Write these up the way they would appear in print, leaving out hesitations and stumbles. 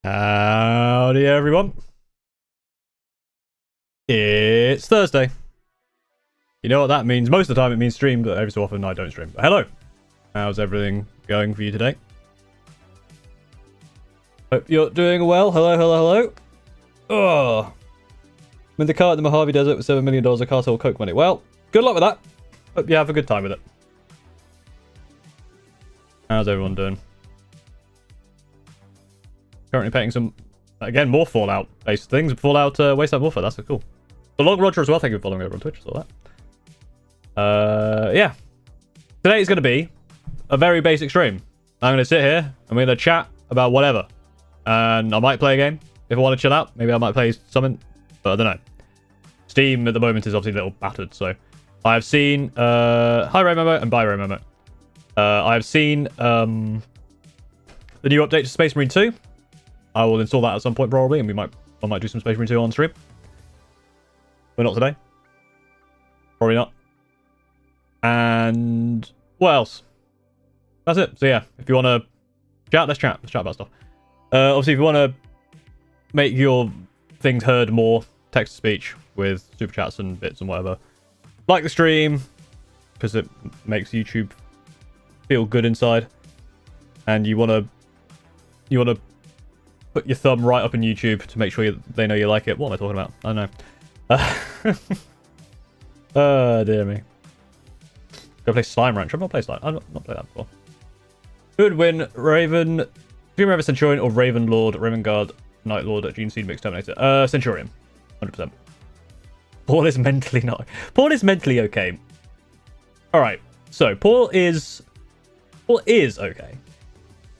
Howdy everyone. It's Thursday. You know what that means? Most of the time it means stream, but every so often I don't stream. But hello. How's everything going for you today? Hope you're doing well. Hello. Oh. I'm in the car in the Mojave Desert with $7 million of cartel coke money. Well, good luck with that. Hope you have a good time with it. How's everyone doing? Currently painting some, again, more Fallout-based things. Fallout Wasteland Warfare, that's so cool. The Long Roger as well, thank you for following over on Twitch, saw that. Yeah. Today is going to be a very basic stream. I'm going to sit here, I'm going to chat about whatever. And I might play a game if I want to chill out. Maybe I might play something, but I don't know. Steam at the moment is obviously a little battered, so... I've seen, hi Raymomo and bye Raymomo. I have seen, the new update to Space Marine 2. I will install that at some point probably, and I might do some Space Marine 2 on stream. But not today. Probably not. And what else? That's it. So yeah, if you want to chat, let's chat. Let's chat about stuff. Obviously, if you want to make your things heard more, text to speech with super chats and bits and whatever. Like the stream, because it makes YouTube feel good inside. And you want to put your thumb right up in YouTube to make sure they know you like it. What am I talking about? I don't know. Oh, dear me. Go play Slime Ranch. I've not played Slime. I've not played that before. Who would win? Raven... Dream Raven Centurion or Raven Lord, Raven Guard, Night Lord, Gene Seed Mix Terminator? Centurion. 100%. Paul is mentally not... Paul is mentally okay. Alright. So, Paul is okay.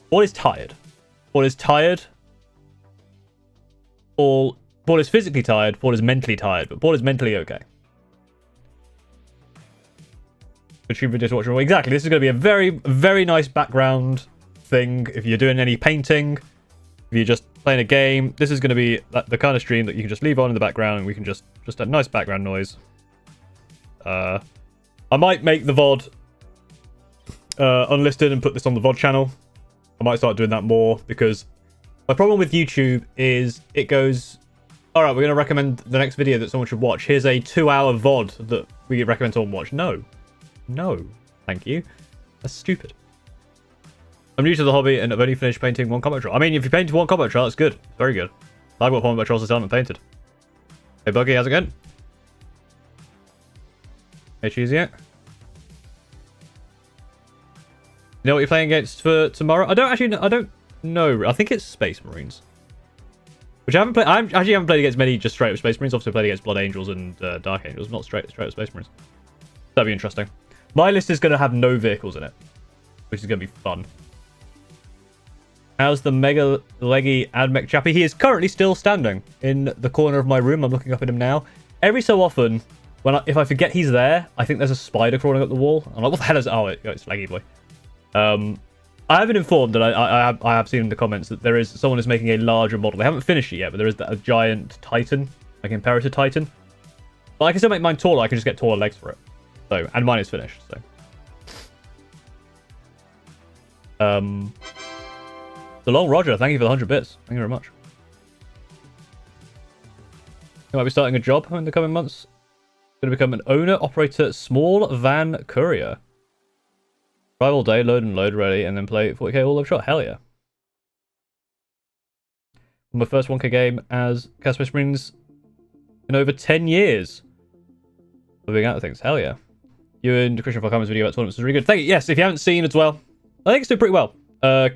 Paul is tired. Paul is tired. Paul is physically tired. Paul is mentally tired, but Paul is mentally okay. Exactly. This is going to be a very, very nice background thing. If you're doing any painting, if you're just playing a game, this is going to be the kind of stream that you can just leave on in the background, and we can just a nice background noise. I might make the VOD unlisted and put this on the VOD channel. I might start doing that more because my problem with YouTube is it goes, all right, we're going to recommend the next video that someone should watch. Here's a 2-hour VOD that we recommend someone watch. No, thank you. That's stupid. I'm new to the hobby and I've only finished painting one combat trail. I mean, if you painted one combat trail, that's good. Very good. I've got combat trails I still haven't painted. Hey, Buggy, how's it going? Hey, Cheesy. You know what you're playing against for tomorrow? I don't know. I think it's Space Marines. Which I haven't played. I actually haven't played against many just straight up Space Marines. Obviously, played against Blood Angels and Dark Angels, not straight up Space Marines. That'd be interesting. My list is going to have no vehicles in it, which is going to be fun. How's the mega leggy Admech chappy? He is currently still standing in the corner of my room. I'm looking up at him now. Every so often, if I forget he's there, I think there's a spider crawling up the wall. I'm like, what the hell is it? Oh, it's Leggy Boy. I have been informed that I have seen in the comments that someone is making a larger model. They haven't finished it yet, but there is a giant Titan, like Imperator Titan. But I can still make mine taller. I can just get taller legs for it. So, and mine is finished. So, the Long Roger, thank you for the 100 bits. Thank you very much. You might be starting a job in the coming months. Going to become an owner, operator, small van courier. Drive all day, load and load ready, and then play 40k all over shot. Hell yeah. My first 1k game as Space Marines in over 10 years. Moving out of things. Hell yeah. You and Christian Falconer's video about tournaments was really good. Thank you. Yes, if you haven't seen as well, I think it's doing pretty well.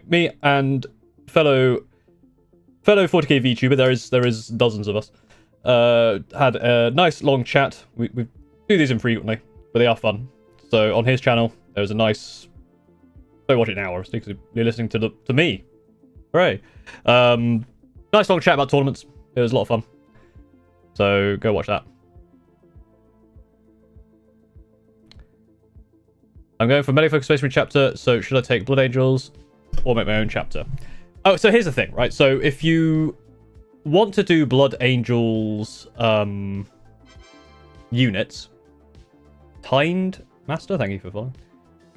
Me and fellow 40k VTuber, there is dozens of us, had a nice long chat. We do these infrequently, but they are fun. So on his channel, there's a nice... Don't watch it now, obviously, because you're listening to me. Hooray. Nice long chat about tournaments. It was a lot of fun. So go watch that. I'm going for Melee Focus Space Marine chapter, so should I take Blood Angels or make my own chapter? Oh, so here's the thing, right? So if you want to do Blood Angels units, Tined Master, thank you for following.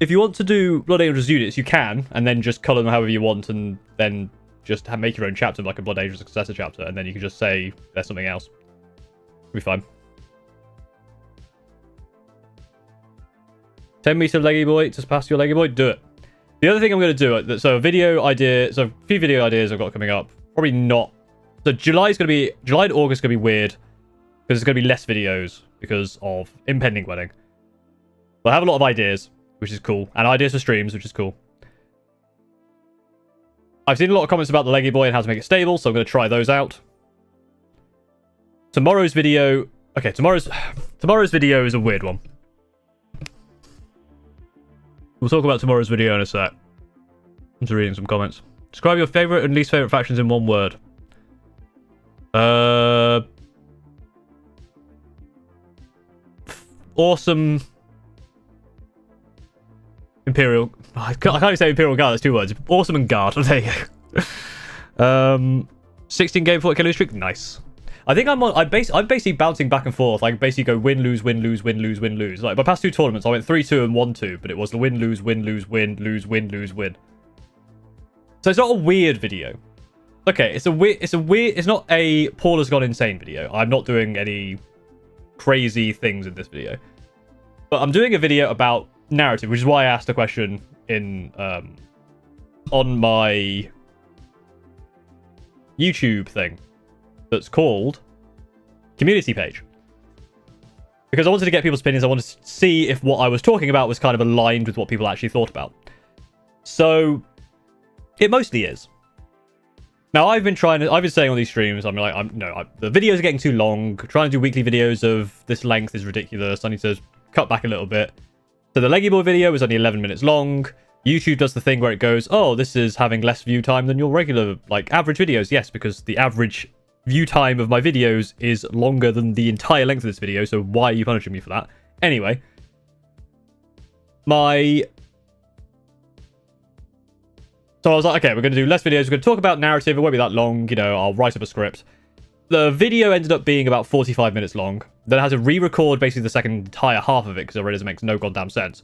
If you want to do Blood Angels units, you can, and then just colour them however you want, and then just make your own chapter, like a Blood Angel Successor chapter, and then you can just say there's something else. It'll be fine. 10-meter leggy boy to pass your leggy boy. Do it. The other thing I'm going to do, so a video idea, so a few video ideas I've got coming up. Probably not. So July and August are going to be weird because there's going to be less videos because of impending wedding. But I have a lot of ideas, which is cool, and ideas for streams, which is cool. I've seen a lot of comments about the leggy boy and how to make it stable, so I'm going to try those out. Tomorrow's video, okay, tomorrow's video is a weird one. We'll talk about tomorrow's video in a sec. I'm just reading some comments. Describe your favorite and least favorite factions in one word. Awesome. Imperial. I can't even say Imperial Guard. That's 2 words. Awesome and Guard. There you go. 16 game 40 lose streak. Nice. I think I'm basically bouncing back and forth. I basically go win, lose, win, lose, win, lose, win, lose. Like my past 2 tournaments, I went 3-2 and 1-2, but it was the win, lose, win, lose, win, lose, win, lose, win. So it's not a weird video. Okay, it's not a Paul has gone insane video. I'm not doing any crazy things in this video. But I'm doing a video about narrative, which is why I asked a question in on my YouTube thing. That's called community page, because I wanted to get people's opinions. I wanted to see if what I was talking about was kind of aligned with what people actually thought about. So it mostly is. Now I've been saying on these streams, the videos are getting too long. Trying to do weekly videos of this length is ridiculous. I need to cut back a little bit. So the leggy boy video is only 11 minutes long. YouTube does the thing where it goes, oh, this is having less view time than your regular, like, average videos. Yes, because the average view time of my videos is longer than the entire length of this video, so why are you punishing me for that? Anyway, so I was like, okay, we're going to do less videos, we're going to talk about narrative, it won't be that long, I'll write up a script. The video ended up being about 45 minutes long. Then I had to re-record basically the second entire half of it because I realized it makes no goddamn sense.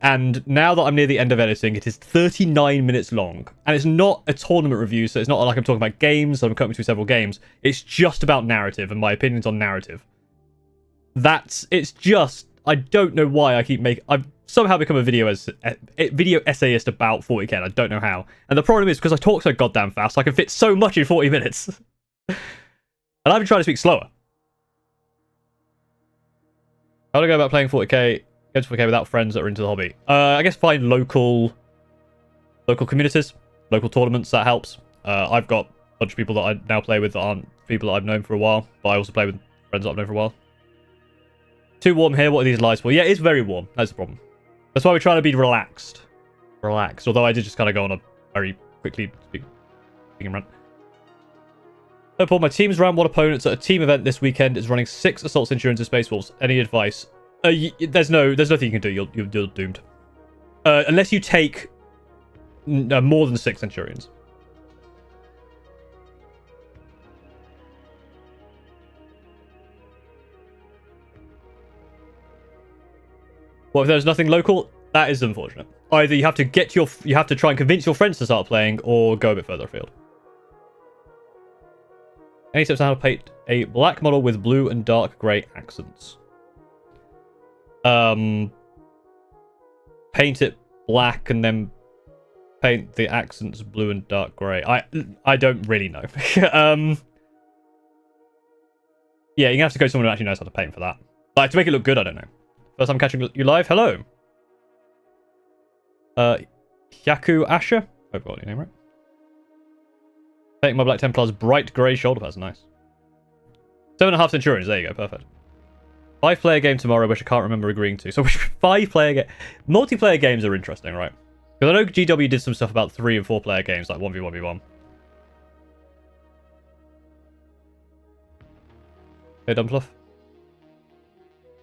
And now that I'm near the end of editing, it is 39 minutes long. And it's not a tournament review, so it's not like I'm talking about games, so I'm cutting between several games. It's just about narrative and my opinions on narrative. I don't know why I've somehow become a video essayist about 40k, and I don't know how. And the problem is, because I talk so goddamn fast, I can fit so much in 40 minutes. And I've been trying to speak slower. How do I go about playing 40k? Go to 40k without friends that are into the hobby. I guess find local communities, local tournaments. That helps. I've got a bunch of people that I now play with that aren't people that I've known for a while, but I also play with friends that I've known for a while. Too warm here. What are these lights for? Yeah, it's very warm. That's the problem. That's why we're trying to be relaxed. Although I did just kind of go on a very quickly speaking rant. So Paul, my team's round 1 opponents at a team event this weekend is running 6 Assault Centurions and Space Wolves. Any advice? There's nothing you can do. You're doomed. Unless you take more than 6 Centurions. Well, if there's nothing local, that is unfortunate. Either you have to try and convince your friends to start playing, or go a bit further afield. Any tips on how to paint a black model with blue and dark grey accents? Paint it black and then paint the accents blue and dark grey. I don't really know. Yeah, you're gonna have to go someone who actually knows how to paint for that. Like, to make it look good, I don't know. First time catching you live. Hello. Hyaku Asher. Hope I got your name right. Painting my Black Templar's bright grey shoulder pads. Nice. 7.5 Centurions. There you go. Perfect. 5-player game tomorrow, which I can't remember agreeing to. So 5-player game. Multiplayer games are interesting, right? Because I know GW did some stuff about 3 and 4-player games, like 1v1v1. Hey, Dumpluff.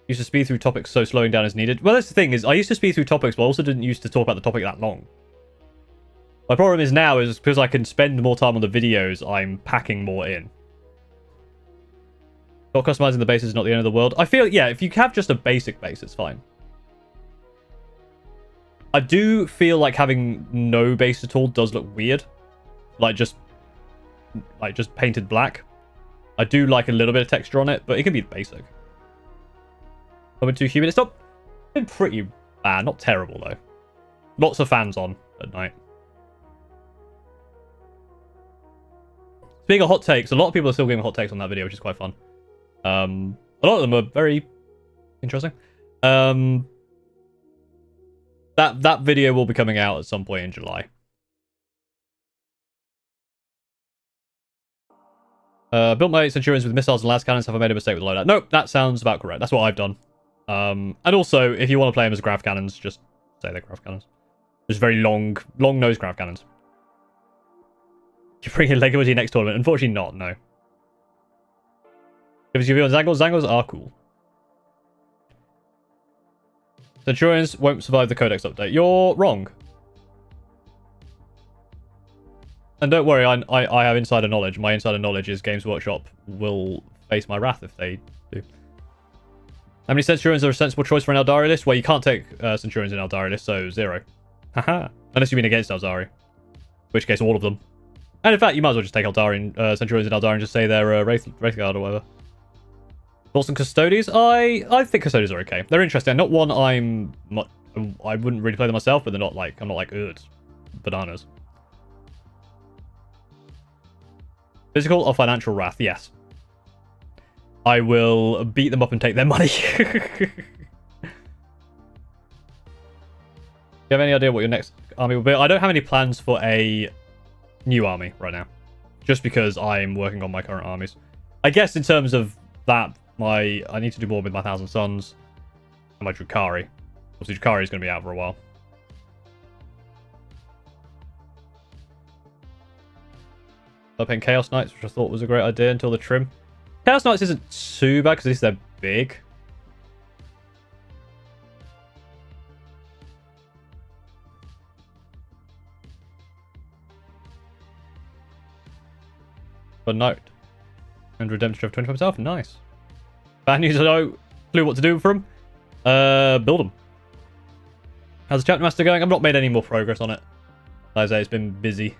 Used to speed through topics, so slowing down is needed. Well, that's the thing, is I used to speed through topics, but I also didn't used to talk about the topic that long. My problem is now, is because I can spend more time on the videos, I'm packing more in. Not customizing the base is not the end of the world. I feel, yeah, if you have just a basic base, it's fine. I do feel like having no base at all does look weird. like just painted black. I do like a little bit of texture on it, but it can be basic. Coming too humid. It's not been pretty bad, not terrible though. Lots of fans on at night. Speaking of hot takes, a lot of people are still giving hot takes on that video, which is quite fun. A lot of them are very interesting. That video will be coming out at some point in July. Built my Centurions with missiles and las cannons. Have I made a mistake with the loadout? Nope, that sounds about correct. That's what I've done. And also, if you want to play them as grav cannons, just say they're grav cannons. Just very long nose grav cannons. You bring in Lego to your next tournament? Unfortunately not, no. Give us your view on Zangles. Zangles are cool. Centurions won't survive the Codex update. You're wrong. And don't worry, I have insider knowledge. My insider knowledge is Games Workshop will face my wrath if they do. How many Centurions are a sensible choice for an Eldari list? Well, you can't take Centurions in Eldari list, so 0. Haha. Unless you mean against Eldari. In which case, all of them. And in fact, you might as well just take Eldari, Centurions in Eldari and just say they're Wraith Guard or whatever. Thoughts on Custodies? I think Custodies are okay. They're interesting. Not one I wouldn't really play them myself, but they're not like, I'm not like, ugh, bananas. Physical or financial wrath? Yes. I will beat them up and take their money. Do you have any idea what your next army will be? I don't have any plans for a new army right now. Just because I'm working on my current armies. I guess in terms of that, I need to do more with my 1,000 Suns and my Drukhari. Obviously, Drukhari is going to be out for a while. I paint Chaos Knights, which I thought was a great idea until the trim. Chaos Knights isn't too bad because at least they're big. But note. And Redemption of 25 myself. Nice. Bad news, I don't clue what to do for them. Build them. How's the Chapter Master going? I've not made any more progress on it. Like I say, it's been busy.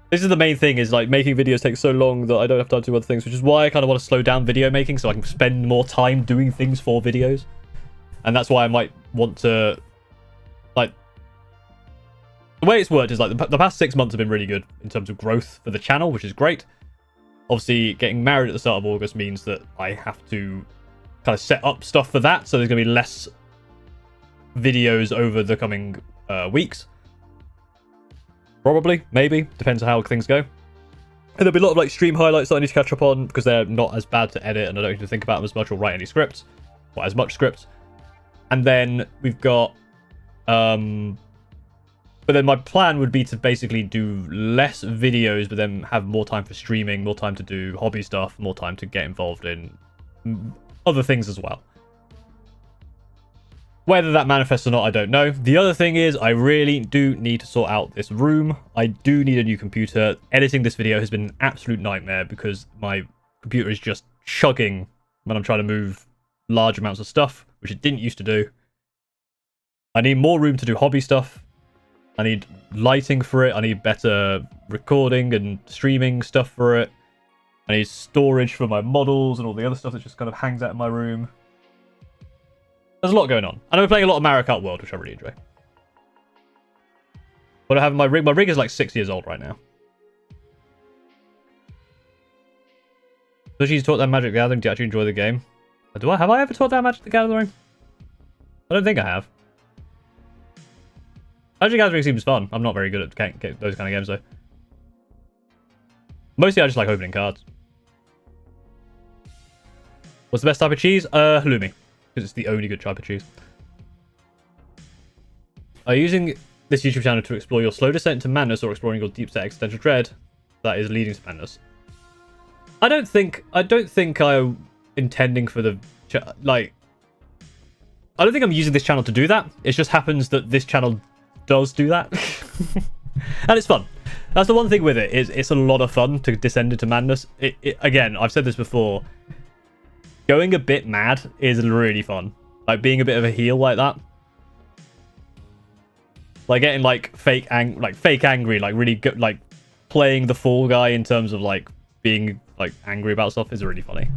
This is the main thing, is like making videos takes so long that I don't have time to do other things, which is why I kind of want to slow down video making so I can spend more time doing things for videos. And that's why I might want to, like, the way it's worked is like the past 6 months have been really good in terms of growth for the channel, which is great. Obviously, getting married at the start of August means that I have to kind of set up stuff for that, so there's going to be less videos over the coming weeks. Probably, maybe, depends on how things go. And there'll be a lot of like stream highlights that I need to catch up on because they're not as bad to edit and I don't need to think about them as much or write any scripts, or as much scripts. And then we've got, but then my plan would be to basically do less videos, but then have more time for streaming, more time to do hobby stuff, more time to get involved in other things as well. Whether that manifests or not, I don't know. The other thing is, I really do need to sort out this room. I do need a new computer. Editing this video has been an absolute nightmare because my computer is just chugging when I'm trying to move large amounts of stuff, which it didn't used to do. I need more room to do hobby stuff. I need lighting for it. I need better recording and streaming stuff for it. I need storage for my models and all the other stuff that just kind of hangs out in my room. There's a lot going on. And I'm playing a lot of Mario Kart World, which I really enjoy. But I have my rig. My rig is like 6 years old right now. So she's taught that Magic the Gathering. Do you actually enjoy the game? Have I ever taught that Magic the Gathering? I don't think I have. Magic the Gathering seems fun. I'm not very good at those kind of games though. Mostly I just like opening cards. What's the best type of cheese? Halloumi. Because it's the only good type of cheese. Are you using this YouTube channel to explore your slow descent into madness or exploring your deep set existential dread that is leading to madness? I don't think I'm intending for the I don't think I'm using this channel to do that. It just happens that this channel does do that. And it's fun. That's the one thing with it, is it's a lot of fun to descend into madness. Again, I've said this before. Going a bit mad is really fun. Like being a bit of a heel like that. Like getting like fake angry, like really good, like playing the fall guy in terms of like being like angry about stuff is really funny.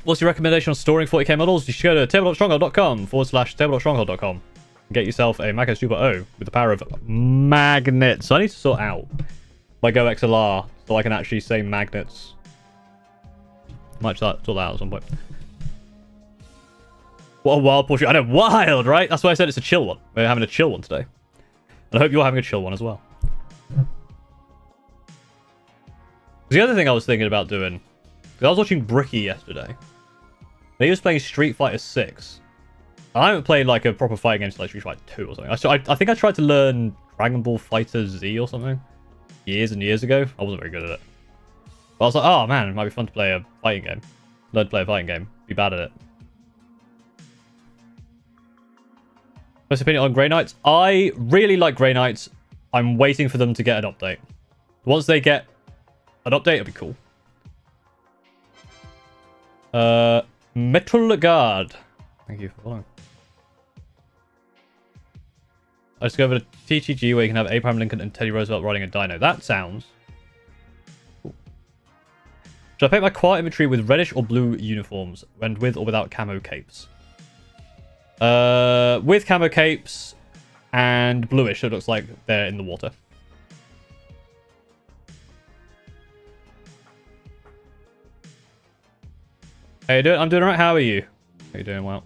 What's your recommendation on storing 40k models? You should go to table.stronghold.com/table.stronghold.com and get yourself a Mac Super O with the power of magnets. So I need to sort out my Go XLR so I can actually say magnets. Might sort that out at some point. What a wild portrait. I know, wild, right? That's why I said it's a chill one. We're having a chill one today. And I hope you're having a chill one as well. The other thing I was thinking about doing, because I was watching Bricky yesterday. He was playing Street Fighter 6. I haven't played like a proper fighting game like Street Fighter 2 or something. I think I tried to learn Dragon Ball Fighter Z or something years and years ago. I wasn't very good at it. But I was like, oh man, it might be fun to play a fighting game. Learn to play a fighting game. Be bad at it. First opinion on Grey Knights. I really like Grey Knights. I'm waiting for them to get an update. Once they get an update, it'll be cool. Metal Guard. Thank you for following. I discovered a TTG where you can have Abraham Lincoln and Teddy Roosevelt riding a dino. That sounds cool. Should I paint my quiet inventory with reddish or blue uniforms, and with or without camo capes? With camo capes and bluish, so it looks like they're in the water. How you doing? I'm doing alright. How are you? How you doing? Well.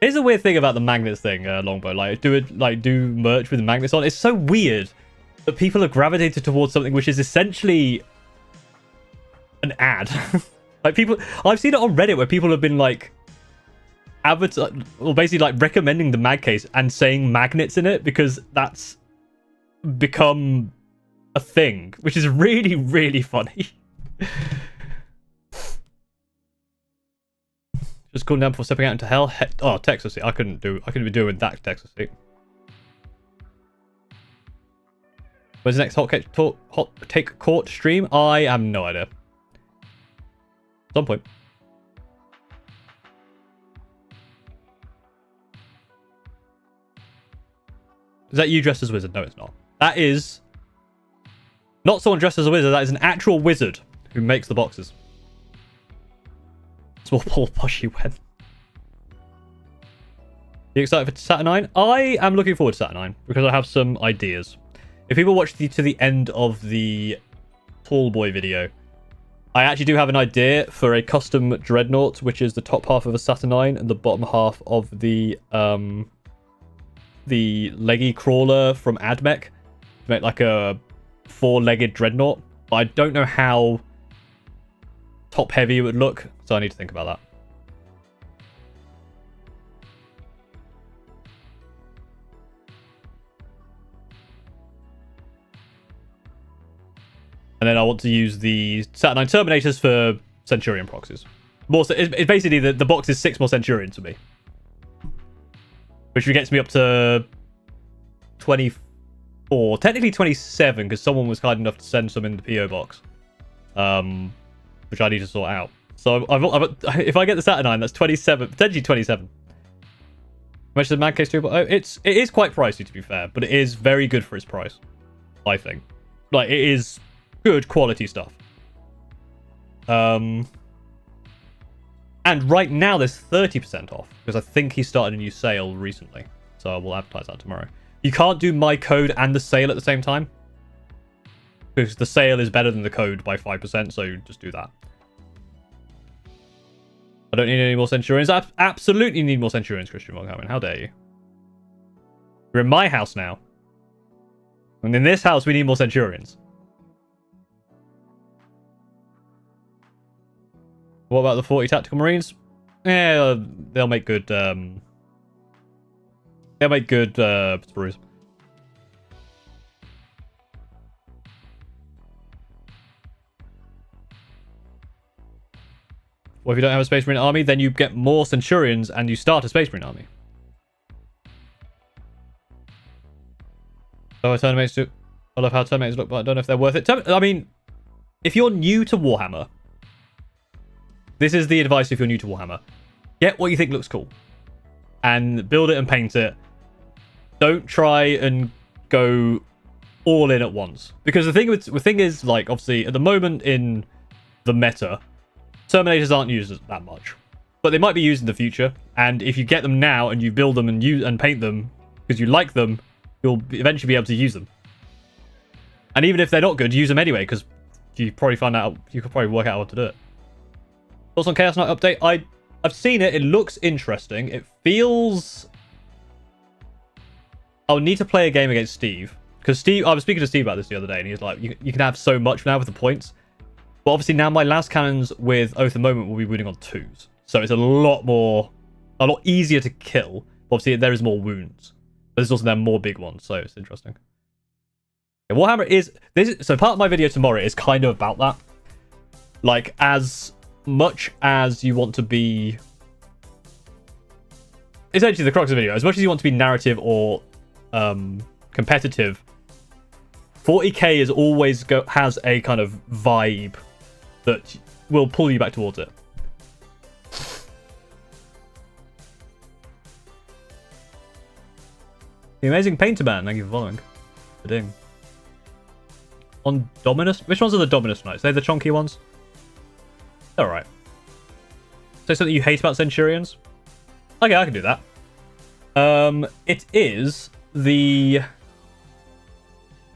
Here's a weird thing about the magnets thing, Longbow. Like, do merch with the magnets on. It's so weird that people have gravitated towards something which is essentially an ad. Like people, I've seen it on Reddit where people have been like, or basically like recommending the mag case and saying magnets in it because that's become a thing, which is really, really funny. Just cooling down before stepping out into hell. Oh, Texas seat. I couldn't be doing that Texas seat. When's the next hot take court stream? I have no idea. At some point. Is that you dressed as a wizard? No, it's not. That is not someone dressed as a wizard. That is an actual wizard who makes the boxes. Small Paul Pushy when. You excited for Saturnine? I am looking forward to Saturnine because I have some ideas. If people watch to the end of the Tall Boy video, I actually do have an idea for a custom dreadnought, which is the top half of a Saturnine and the bottom half of the leggy crawler from Admech to make like a 4-legged dreadnought. But I don't know how top heavy it would look, so I need to think about that. And then I want to use the Saturnine Terminators for Centurion proxies. More so, it's basically the box is 6 more Centurions for me, which gets me up to 24, technically 27, because someone was kind enough to send some in the PO box, which I need to sort out. So if I get the Saturnine, that's 27, potentially 27. How much is the Mad Case 2.0? It is quite pricey, to be fair, but it is very good for its price, I think. Like, it is good quality stuff. And right now there's 30% off because I think he started a new sale recently, so I will advertise that tomorrow. You can't do my code and the sale at the same time because the sale is better than the code by 5%, so just do that. I don't need any more Centurions. I absolutely need more Centurions, Christian Morgan. How dare you? You're in my house now, and in this house we need more Centurions. What about the 40 Tactical Marines? Yeah, they'll make good. They'll make good sprues. Well, if you don't have a Space Marine army, then you get more Centurions and you start a Space Marine army. So I love how Terminators look, but I don't know if they're worth it. I mean, if you're new to Warhammer, this is the advice if you're new to Warhammer. Get what you think looks cool. And build it and paint it. don't try and go all in at once. Because the thing is, like, obviously, at the moment in the meta, Terminators aren't used that much. But they might be used in the future, and if you get them now and you build them and use and paint them because you like them, you'll eventually be able to use them. And even if they're not good, use them anyway, because you probably find out, you could probably work out how to do it. Thoughts on Chaos Knight update? I've seen it. It looks interesting. It feels... I'll need to play a game against Steve. Because Steve, I was speaking to Steve about this the other day, and he was like, you can have so much now with the points. But obviously now my last cannons with Oath of the Moment will be winning on 2s. So it's a lot easier to kill. Obviously there is more wounds. But there's also then more big ones, so it's interesting. Yeah, Warhammer is... So part of my video tomorrow is kind of about that. Like, as much as you want to be... Essentially the crux of the video. As much as you want to be narrative or competitive, 40k is always has a kind of vibe that will pull you back towards it. The Amazing Painter Man, thank you for following. The ding. On Dominus? Which ones are the Dominus Knights? They're the chunky ones? Alright. Say something you hate about Centurions? Okay, I can do that. It is the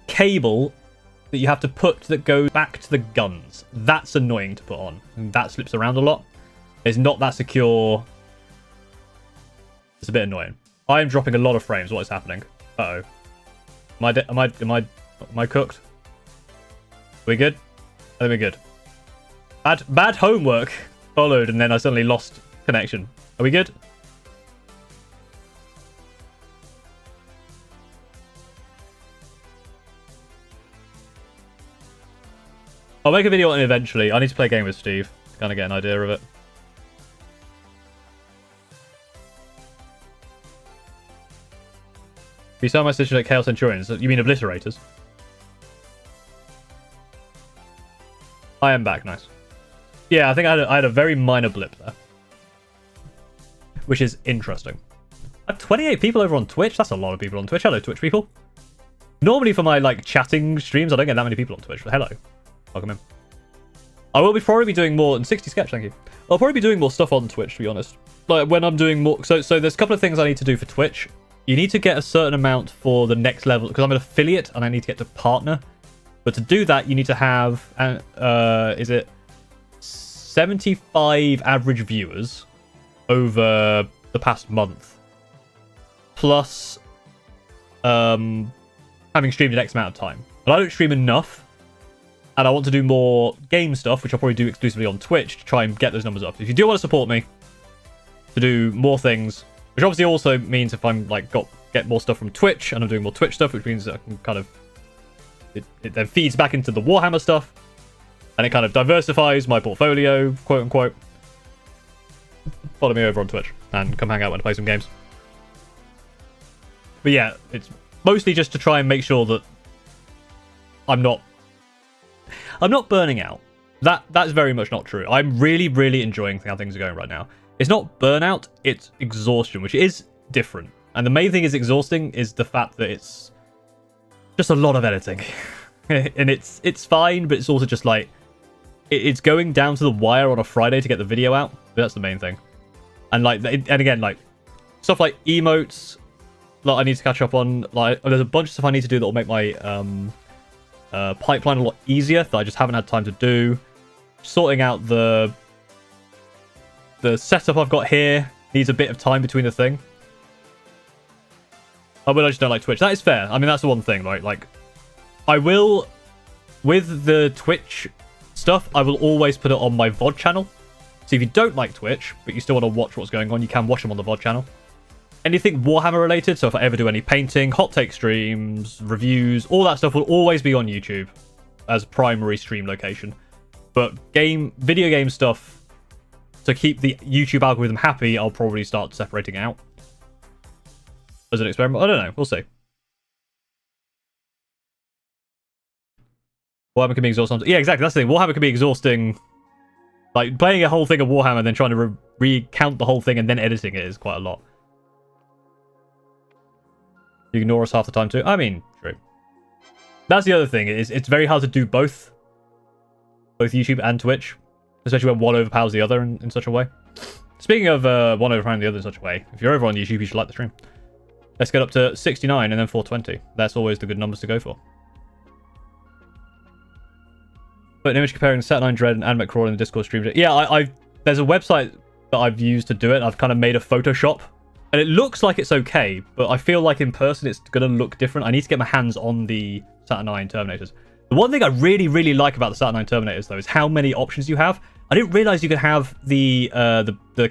cable that you have to put that goes back to the guns. That's annoying to put on. And that slips around a lot. It's not that secure. It's a bit annoying. I am dropping a lot of frames. What is happening? Uh-oh. Am I cooked? Are we good? I think we're good. Bad homework followed, and then I suddenly lost connection. Are we good? I'll make a video on it eventually. I need to play a game with Steve to kind of get an idea of it. You saw my decision at Chaos Centurions. You mean Obliterators? I am back. Nice. Yeah, I think I had a very minor blip there. Which is interesting. I have 28 people over on Twitch. That's a lot of people on Twitch. Hello, Twitch people. Normally for my like chatting streams, I don't get that many people on Twitch. But hello. Welcome in. I will probably be doing more... And 60 sketch, thank you. I'll probably be doing more stuff on Twitch, to be honest. Like, when I'm doing more... So there's a couple of things I need to do for Twitch. You need to get a certain amount for the next level, because I'm an affiliate, and I need to get to partner. But to do that, you need to have... is it 75 average viewers over the past month. Plus... having streamed an X amount of time. But I don't stream enough. And I want to do more game stuff, which I'll probably do exclusively on Twitch to try and get those numbers up. If you do want to support me to do more things, which obviously also means if I'm like get more stuff from Twitch and I'm doing more Twitch stuff, which means that I can kind of it then feeds back into the Warhammer stuff, and it kind of diversifies my portfolio, quote unquote. Follow me over on Twitch and come hang out when I play some games. But yeah, it's mostly just to try and make sure that I'm not burning out. That's very much not true. I'm really, really enjoying how things are going right now. It's not burnout, it's exhaustion, which is different. And the main thing is exhausting is the fact that it's just a lot of editing. And it's fine, but it's also just like it's going down to the wire on a Friday to get the video out. That's the main thing. And like, and again, like stuff like emotes that I need to catch up on. Like, there's a bunch of stuff I need to do that will make my pipeline a lot easier that I just haven't had time to do. Sorting out the setup I've got here needs a bit of time between the thing. I just don't like Twitch. That is fair. I mean, that's the one thing, right? Like, I will, with the Twitch stuff, I will always put it on my VOD channel. So if you don't like Twitch, but you still want to watch what's going on, you can watch them on the VOD channel. Anything Warhammer related, so if I ever do any painting, hot take streams, reviews, all that stuff will always be on YouTube as primary stream location. But video game stuff, to keep the YouTube algorithm happy, I'll probably start separating out as an experiment. I don't know. We'll see. Warhammer can be exhausting. Yeah, exactly. That's the thing. Warhammer can be exhausting. Like, playing a whole thing of Warhammer and then trying to recount the whole thing and then editing it is quite a lot. You ignore us half the time too. I mean, true. That's the other thing, is it's very hard to do both YouTube and Twitch, especially when one overpowers the other in such a way. Speaking of one overpowering the other in such a way, if you're over on YouTube, you should like the stream. Let's get up to 69 and then 420. That's always the good numbers to go for. But an image comparing Saturnine Dread and Animate Crawl in the Discord stream. Yeah, there's a website that I've used to do it. I've kind of made a Photoshop. And it looks like it's okay, but I feel like in person it's going to look different. I need to get my hands on the Saturnine Terminators. The one thing I really, really like about the Saturnine Terminators, though, is how many options you have. I didn't realize you could have the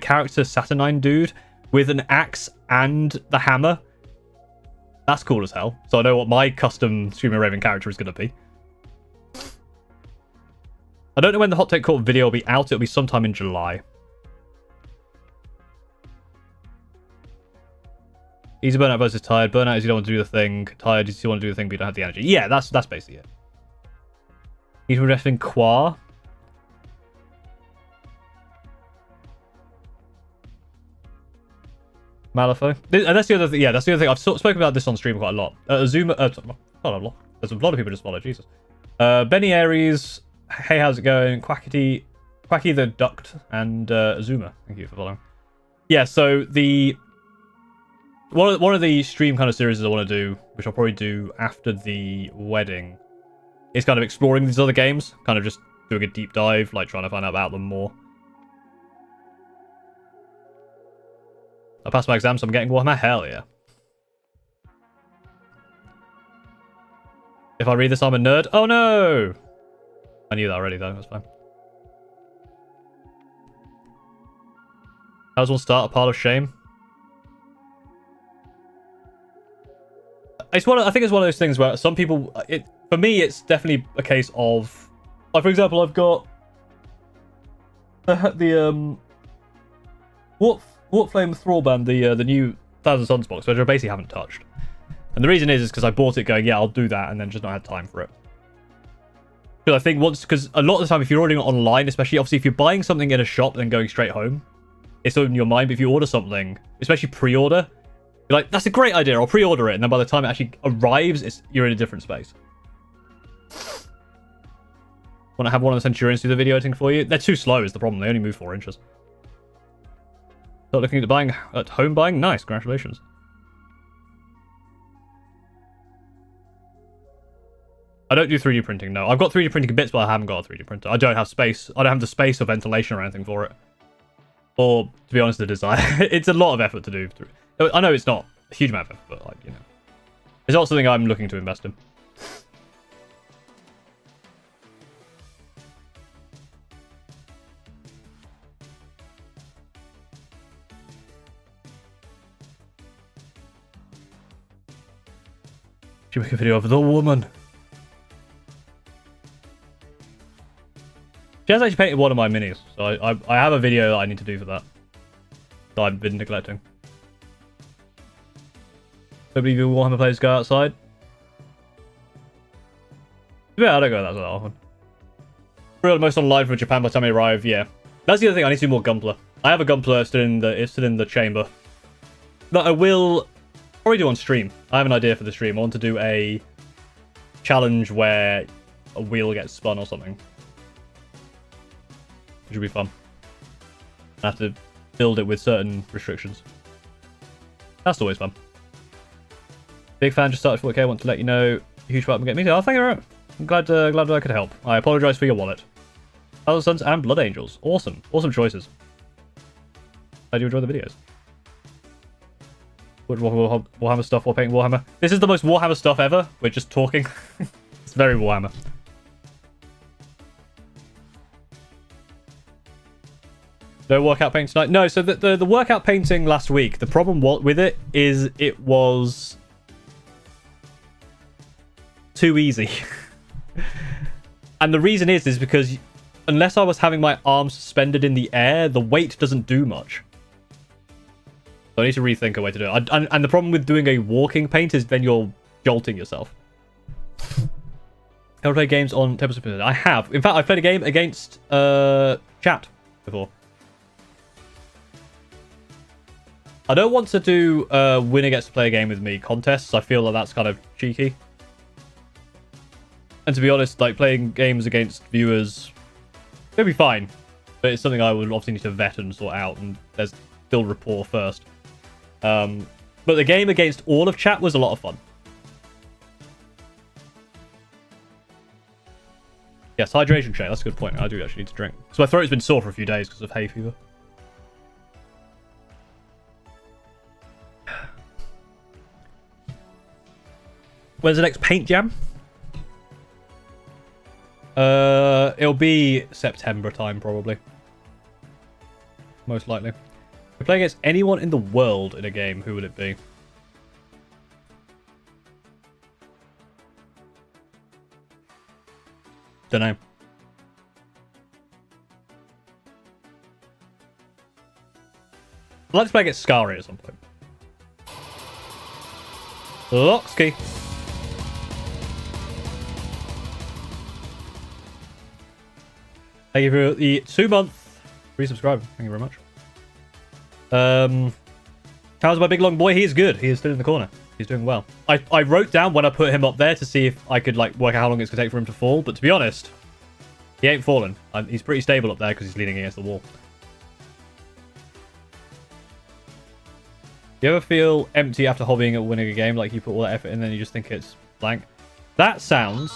character Saturnine dude with an axe and the hammer. That's cool as hell. So I know what my custom Screaming Raven character is going to be. I don't know when the Hot Take Court video will be out. It'll be sometime in July. Easy burnout versus tired. Burnout is you don't want to do the thing. Tired is you want to do the thing, but you don't have the energy. Yeah, that's basically it. He's reffing Qua. Malifaux. And that's the other thing. Yeah, that's the other thing. I've spoken about this on stream quite a lot. Azuma. Not a lot. There's a lot of people just follow. Jesus. Benny Aries. Hey, how's it going? Quacky the Duct, and Azuma. Thank you for following. Yeah, so the one of the stream kind of series I want to do, which I'll probably do after the wedding, is kind of exploring these other games, kind of just doing a deep dive, like trying to find out about them more. I passed my exam, so I'm getting Warhammer. Hell yeah. If I read this, I'm a nerd. Oh no! I knew that already, though. That's fine. How does one start a pile of shame? I think it's one of those things where some people... For me, it's definitely a case of... Like, for example, I've got... the Warp Flame Thrallband, the new Thousand Suns box, which I basically haven't touched. And the reason is because I bought it going, yeah, I'll do that, and then just not had time for it. Because I think because a lot of the time, if you're ordering it online, especially obviously if you're buying something in a shop and then going straight home, it's in your mind. But if you order something, especially pre-order, you're like, that's a great idea, I'll pre-order it. And then by the time it actually arrives, you're in a different space. Want to have one of the Centurions do the video editing for you? They're too slow is the problem. They only move 4 inches. Start looking at home buying? Nice, congratulations. I don't do 3D printing, no. I've got 3D printing bits, but I haven't got a 3D printer. I don't have space. I don't have the space or ventilation or anything for it. Or, to be honest, the desire. It's a lot of effort to do. I know it's not a huge amount of effort, but, like, you know. It's not something I'm looking to invest in. Should make a video of the woman. She has actually painted one of my minis, so I have a video that I need to do for that. That I've been neglecting. Don't believe you Warhammer players go outside? Yeah, I don't go that often. Real most online from Japan by the time I arrive, yeah. That's the other thing, I need to do more Gunpla. I have a Gunpla still in the chamber. That I will probably do on stream. I have an idea for the stream. I want to do a challenge where a wheel gets spun or something. Which would be fun. I have to build it with certain restrictions. That's always fun. Big fan, just started 40k. I want to let you know. Huge welcome to get me. Oh, thank you very much. I'm glad I could help. I apologize for your wallet. Thousand Suns and Blood Angels. Awesome. Awesome choices. Glad you enjoy the videos. Warhammer stuff while painting Warhammer. This is the most Warhammer stuff ever. We're just talking. It's very Warhammer. No workout painting tonight? No, so the workout painting last week, the problem with it is it was too easy. And the reason is because unless I was having my arms suspended in the air, the weight doesn't do much. So I need to rethink a way to do it. And the problem with doing a walking paint is then you're jolting yourself. Ever play games on Temple Super? I have. In fact, I've played a game against chat before. I don't want to do winner gets to play a game with me contests. I feel like that's kind of cheeky. And to be honest, like playing games against viewers, it'll be fine. But it's something I would obviously need to vet and sort out, and there's still rapport first. But the game against all of chat was a lot of fun. Yes, hydration check. That's a good point. I do actually need to drink. So my throat's been sore for a few days because of hay fever. When's the next paint jam? It'll be September time, probably. Most likely. If we play against anyone in the world in a game, who would it be? Don't know. Let's play against Scary at some point. Loxkey. Thank you for the 2-month resubscribe. Thank you very much. How's my big long boy? He is good. He is still in the corner. He's doing well. I wrote down when I put him up there to see if I could like work out how long it's gonna take for him to fall. But to be honest, he ain't fallen. He's pretty stable up there because he's leaning against the wall. You ever feel empty after hobbying at winning a game? Like you put all that effort in, then you just think it's blank. That sounds.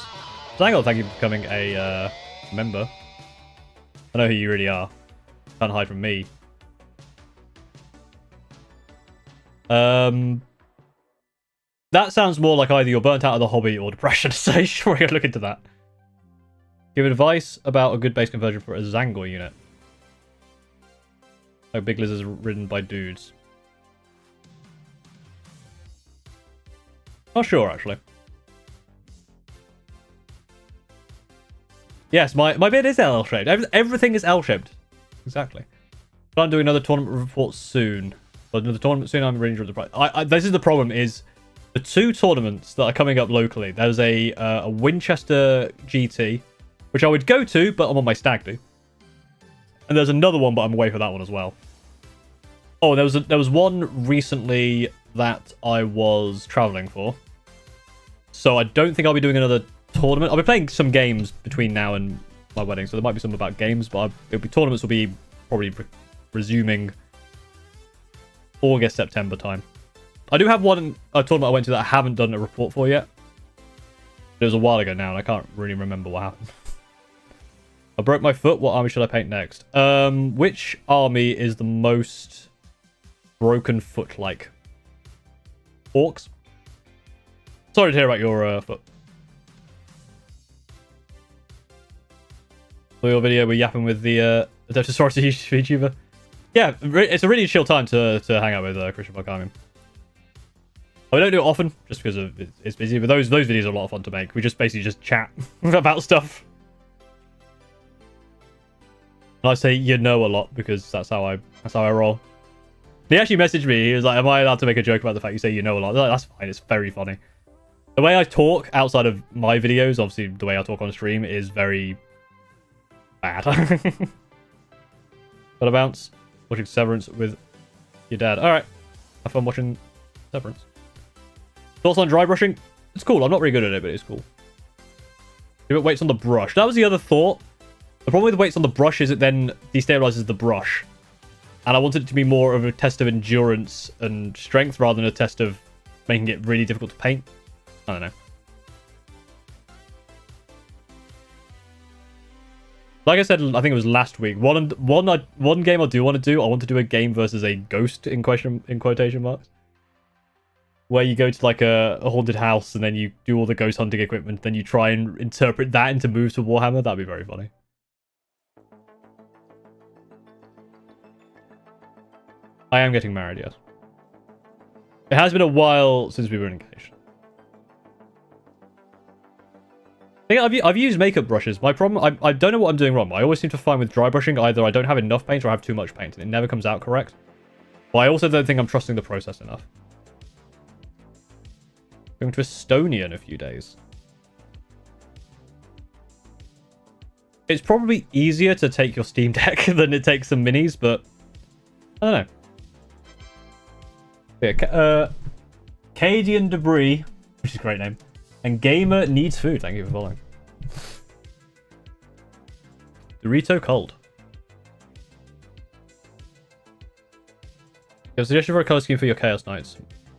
Zangle, thank you for becoming a member. I know who you really are. Can't hide from me. That sounds more like either you're burnt out of the hobby or depression. So sure, we're gonna look into that. Give advice about a good base conversion for a Zangor unit. Like big lizards ridden by dudes. Not sure, actually. Yes, my beard is L-shaped. Everything is L-shaped. Exactly. I'm doing another tournament report soon. But another tournament soon, I'm really enjoying the price. This is the problem, is the 2 tournaments that are coming up locally. There's a Winchester GT, which I would go to, but I'm on my stag do. And there's another one, but I'm away for that one as well. Oh, there was one recently that I was traveling for. So I don't think I'll be doing another tournament. I'll be playing some games between now and my wedding, so there might be some about games, but tournaments will be probably resuming August, September time. I do have a tournament I went to that I haven't done a report for yet. It was a while ago now, and I can't really remember what happened. I broke my foot. What army should I paint next? Which army is the most broken foot-like? Orcs? Sorry to hear about your foot. For your video, we're yapping with the Adeptosaurus VTuber. Yeah, it's a really chill time to hang out with Christian Barkamian. We don't do it often, just because it's busy, but those videos are a lot of fun to make. We just basically just chat about stuff. And I say you know a lot because that's how I roll. He actually messaged me. He was like, "Am I allowed to make a joke about the fact you say you know a lot?" Like, that's fine. It's very funny. The way I talk outside of my videos, obviously the way I talk on stream is very bad. Got a bounce. Watching Severance with your dad. All right, have fun watching Severance. Thoughts on dry brushing? It's cool. I'm not very good at it, but it's cool. Give it weights on the brush. That was the other thought. The problem with the weights on the brush is it then destabilizes the brush. And I wanted it to be more of a test of endurance and strength rather than a test of making it really difficult to paint. I don't know. Like I said, I think it was last week. One game I do want to do. I want to do a game versus a ghost in quotation marks. Where you go to like a haunted house and then you do all the ghost hunting equipment, then you try and interpret that into moves for Warhammer. That'd be very funny. I am getting married, yes. It has been a while since we were engaged. I think I've used makeup brushes. My problem, I don't know what I'm doing wrong. I always seem to find with dry brushing, either I don't have enough paint or I have too much paint, and it never comes out correct. But I also don't think I'm trusting the process enough. Going to Estonia in a few days. It's probably easier to take your Steam Deck than it takes some minis, but I don't know. Yeah, Cadian Debris, which is a great name, and Gamer Needs Food. Thank you for following. Dorito Cold. You have a suggestion for a colour scheme for your Chaos Knights.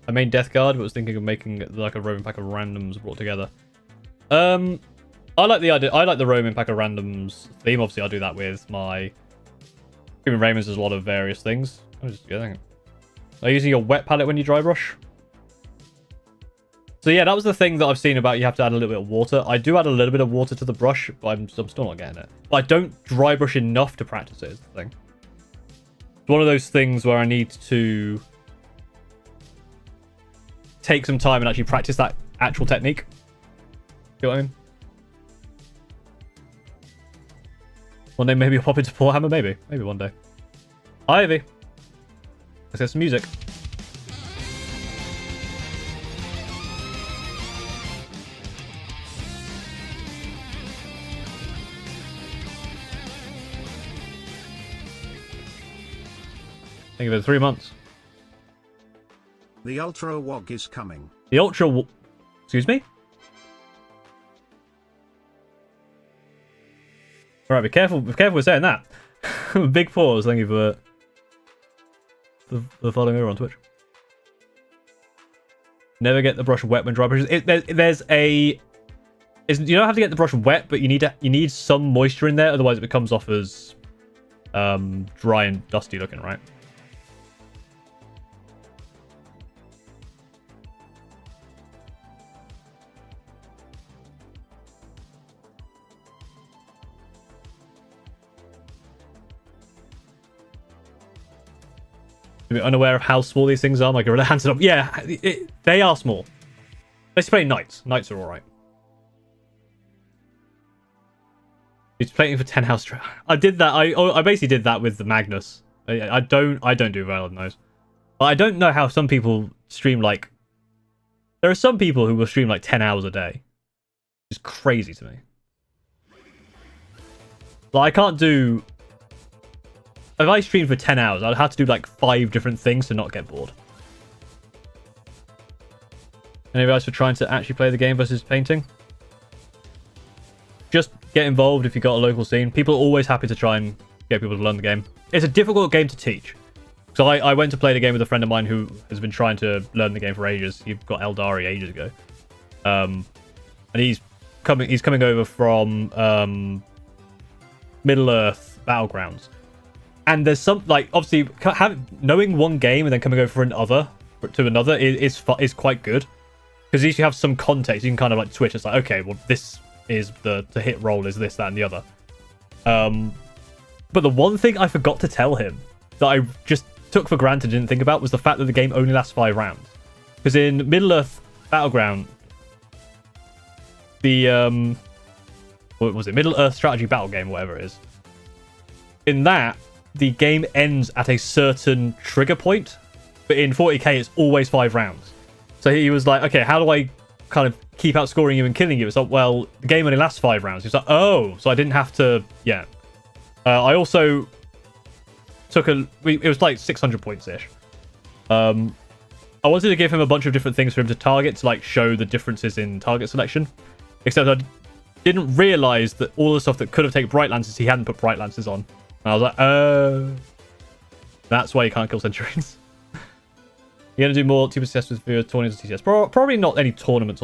I made Death Guard, but was thinking of making like a roaming pack of randoms brought together. I like the idea. I like the roaming pack of randoms theme. Obviously, I'll do that with my Screaming Ravens. There's a lot of various things. I'm just getting it. Are you using your wet palette when you dry brush? So yeah, that was the thing that I've seen about you have to add a little bit of water. I do add a little bit of water to the brush, but I'm still not getting it. But I don't dry brush enough to practice it, is the thing. It's one of those things where I need to take some time and actually practice that actual technique. You know what I mean? One day maybe I'll pop into Warhammer, maybe. Maybe one day. Hi, Ivy. Let's get some music. Think of it, 3 months. The Ultra Wog is coming. The Ultra Excuse me? Alright, be careful with saying that. Big pause, thank you for following over on Twitch. Never get the brush wet when dry brushes. You don't have to get the brush wet, but you need some moisture in there, otherwise it becomes off as dry and dusty looking, right? To be unaware of how small these things are, like a hands up. Yeah, they are small. Let's play knights. Knights are all right. He's playing for 10 house. I did that. I basically did that with the Magnus. I don't do well on those. But I don't know how some people stream like. There are some people who will stream like 10 hours a day. It's crazy to me. Like I can't do. If I streamed for 10 hours, I'd have to do like 5 different things to not get bored. Any advice for trying to actually play the game versus painting? Just get involved if you've got a local scene. People are always happy to try and get people to learn the game. It's a difficult game to teach. So I went to play the game with a friend of mine who has been trying to learn the game for ages. He got Eldari ages ago. And he's coming over from Middle-earth Battlegrounds. And there's some, like, obviously, knowing one game and then coming over to another is quite good. Because at least you have some context. You can kind of, like, switch. It's like, okay, well, this is the hit roll is this, that, and the other. But the one thing I forgot to tell him that I just took for granted, didn't think about, was the fact that the game only lasts 5 rounds. Because in Middle-earth Battleground, the, what was it? Middle-earth Strategy Battle Game, whatever it is. In that, the game ends at a certain trigger point, but in 40k it's always 5 rounds. So he was like, okay, how do I kind of keep outscoring you and killing you? It's like, well, the game only lasts 5 rounds. He's like, oh, so I didn't have to, yeah. I also took it was like 600 points-ish. I wanted to give him a bunch of different things for him to target to like show the differences in target selection, except I didn't realize that all the stuff that could have taken Bright Lances, he hadn't put Bright Lances on. And I was like, oh, that's why you can't kill Centurions. You're going to do more TCS with your tournaments and TCS? Probably not any tournaments.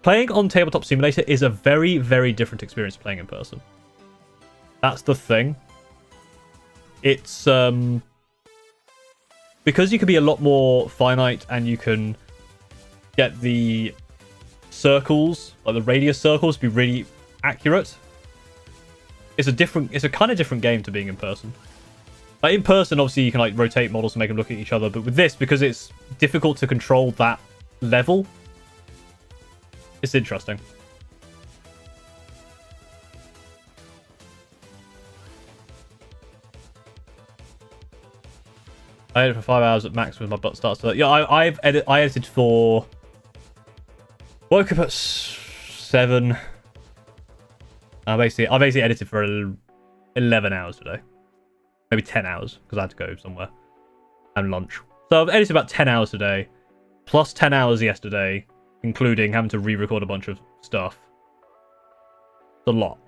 Playing on Tabletop Simulator is a very, very different experience to playing in person. That's the thing. It's, because you can be a lot more finite and you can get the circles, like the radius circles, to be really accurate. It's a kind of different game to being in person. Like in person, obviously you can like rotate models to make them look at each other, but with this, because it's difficult to control that level, it's interesting. I edited for 5 hours at max when my butt starts to. Yeah, I edited for. Woke up at 7. I basically edited for 11 hours today. Maybe 10 hours, because I had to go somewhere. And lunch. So I've edited about 10 hours today, plus 10 hours yesterday, including having to re-record a bunch of stuff. It's a lot.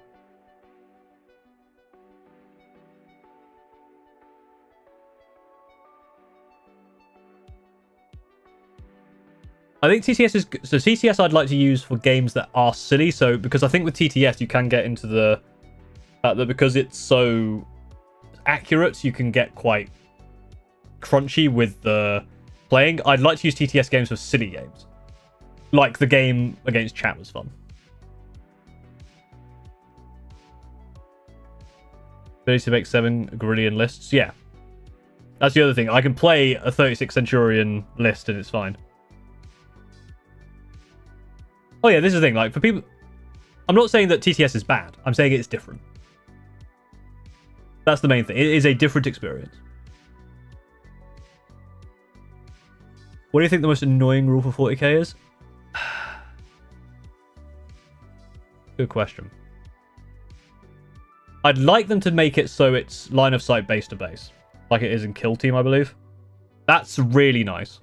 I think TTS is... So TTS I'd like to use for games that are silly. So, because I think with TTS you can get into the... that because it's so accurate, you can get quite crunchy with the playing. I'd like to use TTS games for silly games. Like the game against chat was fun. Ability to make 7 Guerrillian lists. Yeah. That's the other thing. I can play a 36 Centurion list and it's fine. Oh yeah, this is the thing. Like, for people... I'm not saying that TTS is bad. I'm saying it's different. That's the main thing. It is a different experience. What do you think the most annoying rule for 40k is? Good question. I'd like them to make it so it's line of sight base to base, like it is in Kill Team, I believe. That's really nice.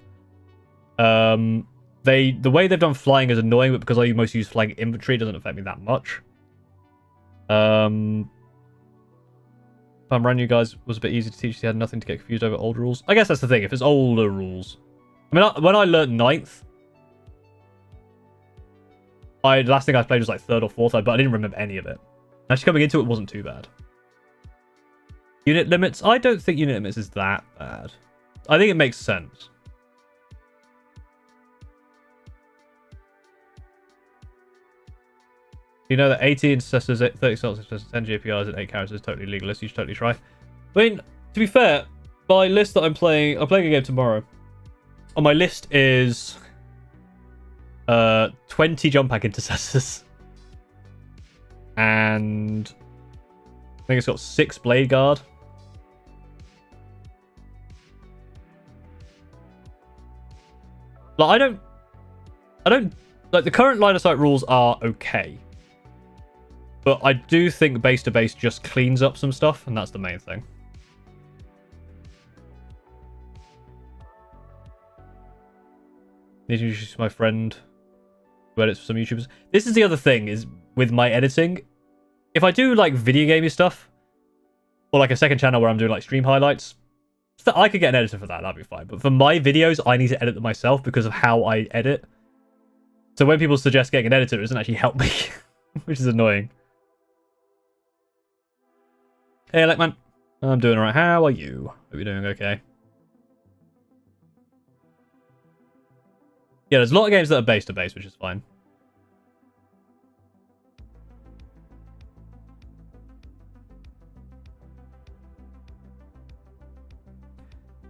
The way they've done flying is annoying, but because I mostly use flying infantry, it doesn't affect me that much. If I'm running, you guys was a bit easy to teach. You had nothing to get confused over old rules. I guess that's the thing. If it's older rules, I mean, when I learned 9th, the last thing I played was like 3rd or 4th, but I didn't remember any of it. Actually, coming into it wasn't too bad. Unit limits? I don't think unit limits is that bad. I think it makes sense. You know that 80 intercessors, 30 intercessors, 10 GPRs, and 8 characters is totally legalist. You should totally try. I mean, to be fair, my list that I'm playing a game tomorrow. On my list is 20 jump pack intercessors. And I think it's got 6 blade guard. Like, I don't like the current line of sight rules are okay. But I do think base to base just cleans up some stuff, and that's the main thing. Need to introduce my friend who edits for some YouTubers. This is the other thing, is with my editing. If I do like video gaming stuff, or like a second channel where I'm doing like stream highlights, so I could get an editor for that, that'd be fine. But for my videos, I need to edit them myself because of how I edit. So when people suggest getting an editor, it doesn't actually help me, which is annoying. Hey, Alec, man. I'm doing alright. How are you? Hope you're doing okay. Yeah, there's a lot of games that are base to base, which is fine.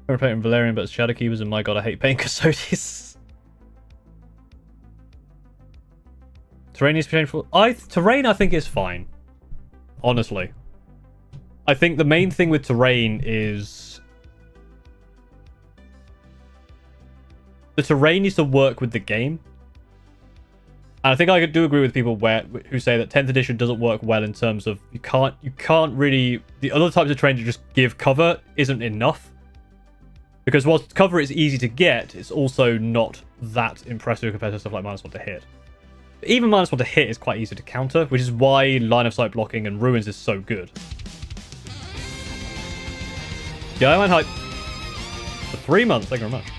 I'm playing Valerian, but it's Shadowkeepers, and my god, I hate paying custodians. Terrain needs to be changed for... Terrain, I think, is fine. Honestly. I think the main thing with terrain is... the terrain needs to work with the game. And I think I do agree with people who say that 10th edition doesn't work well in terms of you can't really... The other types of terrain to just give cover isn't enough. Because whilst cover is easy to get, it's also not that impressive compared to stuff like -1 to hit. Even -1 to hit is quite easy to counter, which is why line of sight blocking and ruins is so good. Yeah, I went hype. For 3 months, thank you very much.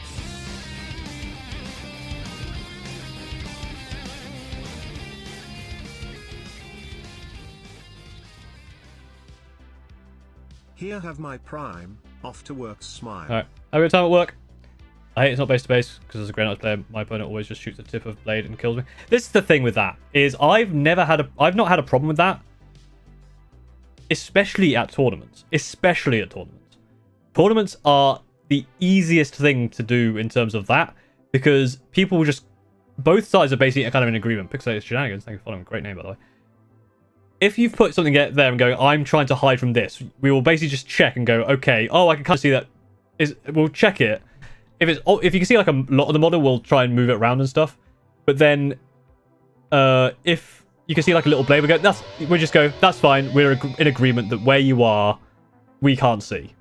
Here have my prime, off to work smile. Alright, have a good time at work. I hate it's not base to base, because as a Grey player, my opponent always just shoots the tip of blade and kills me. This is the thing with that, is I've not had a problem with that. Especially at tournaments. Tournaments are the easiest thing to do in terms of that, because people will just... both sides are basically kind of in agreement. Pixelated Shenanigans, thank you for following. Great name, by the way. If you've put something there and go, I'm trying to hide from this, we will basically just check and go, okay, oh, I can kind of see that. We'll check it. If you can see like a lot of the model, we'll try and move it around and stuff. But then, if you can see like a little blade, we just go, that's fine. We're in agreement that where you are, we can't see.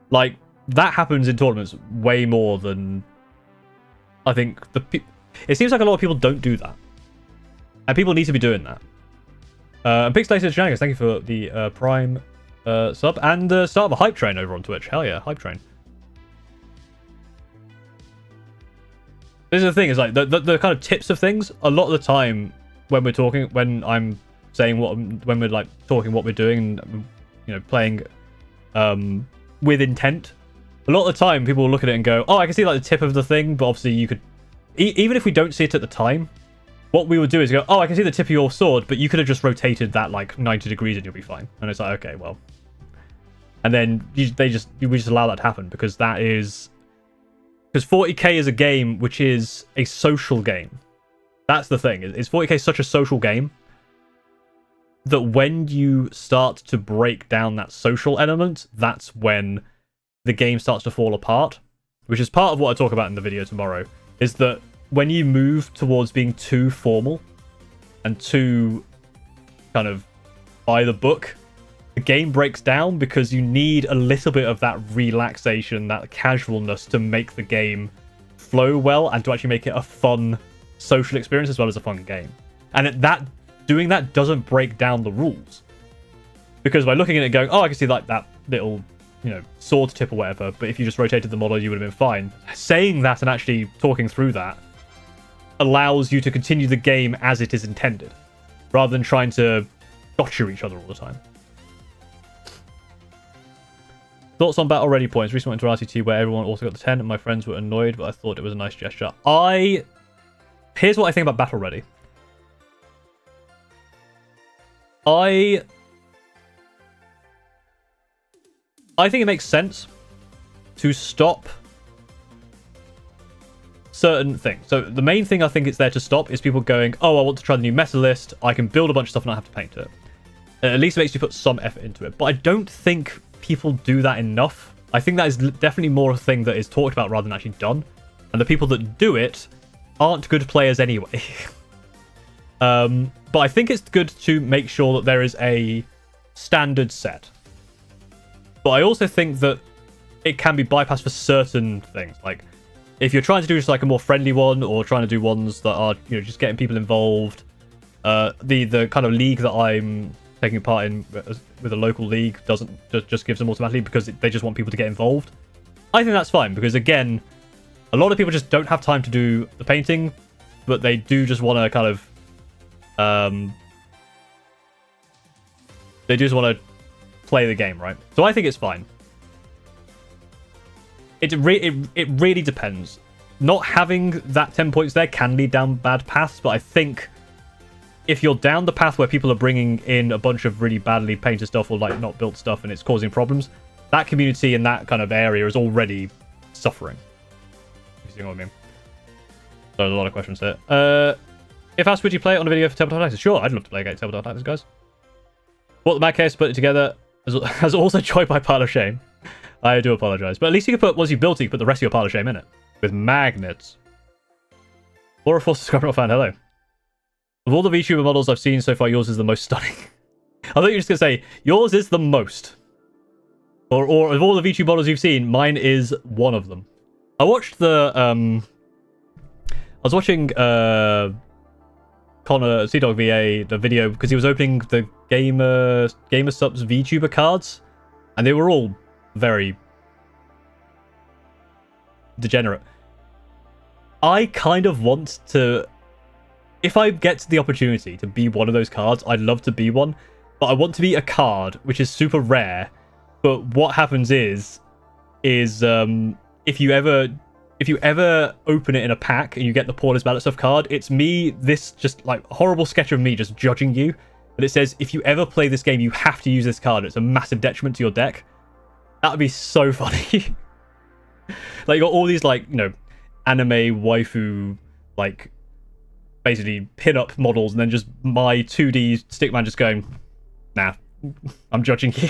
Like, that happens in tournaments way more than I think it seems like a lot of people don't do that, and people need to be doing that. Pixelated Shenanigans, thank you for the Prime sub and the start of a hype train over on Twitch. Hell yeah, hype train. This is the thing, is like the kind of tips of things. A lot of the time when we're talking, when I'm saying when we're like talking what we're doing, and, you know, playing with intent, a lot of the time people will look at it and go, oh, I can see like the tip of the thing, but obviously you could, even if we don't see it at the time, what we would do is go, oh, I can see the tip of your sword, but you could have just rotated that like 90 degrees and you'll be fine. And it's like, okay, well. And then we just allow that to happen because that is... Because 40k is a game which is a social game. That's the thing. Is 40k such a social game that when you start to break down that social element, that's when the game starts to fall apart. Which is part of what I talk about in the video tomorrow. Is that when you move towards being too formal and too kind of by the book, the game breaks down because you need a little bit of that relaxation, that casualness to make the game flow well and to actually make it a fun social experience as well as a fun game. And doing that doesn't break down the rules. Because by looking at it going, oh, I can see like that little, you know, sword tip or whatever, but if you just rotated the model, you would have been fine. Saying that and actually talking through that allows you to continue the game as it is intended, rather than trying to gotcha each other all the time. Thoughts on battle ready points? Recently went to RCT where everyone also got the 10 and my friends were annoyed, but I thought it was a nice gesture. Here's what I think about battle ready. I think it makes sense to stop certain things. So the main thing I think it's there to stop is people going, oh, I want to try the new meta list. I can build a bunch of stuff and not have to paint it. At least it makes you put some effort into it. But I don't think people do that enough. I think that is definitely more a thing that is talked about rather than actually done. And the people that do it aren't good players anyway. But I think it's good to make sure that there is a standard set. But I also think that it can be bypassed for certain things. Like, if you're trying to do just like a more friendly one, or trying to do ones that are, you know, just getting people involved, the kind of league that I'm taking part in with a local league doesn't just gives them automatically because they just want people to get involved. I think that's fine because, again, a lot of people just don't have time to do the painting, but they do just want to kind of they just want to play the game, right? So I think it's fine. It really depends. Not having that 10 points there can lead down bad paths, but I think if you're down the path where people are bringing in a bunch of really badly painted stuff or like not built stuff and it's causing problems, that community in that kind of area is already suffering. You see what I mean? So there's a lot of questions here. If asked, would you play it on a video for Tabletop Tactics? Sure, I'd love to play against Tabletop Tactics, guys. Bought the Mad Case, put it together, has also joined my pile of shame. I do apologize. But at least you can put, once you've built it, you can put the rest of your pile of shame in it. With magnets. Laura Force subscriber not found, hello. Of all the VTuber models I've seen so far, yours is the most stunning. I thought you were just going to say, yours is the most. Or of all the VTuber models you've seen, mine is one of them. I watched the, I was watching, Connor, Sea-Dog VA, the video, because he was opening the Gamer Subs VTuber cards, and they were all very degenerate. I kind of want to, if I get the opportunity to be one of those cards, I'd love to be one, but I want to be a card which is super rare. But what happens is if you ever open it in a pack and you get the Porter's Ballot Stuff card, it's me, this just like horrible sketch of me just judging you. But it says, if you ever play this game, you have to use this card. It's a massive detriment to your deck. That would be so funny. Like, you got all these, like, you know, anime waifu, like, basically pin-up models, and then just my 2D stickman just going, nah, I'm judging you.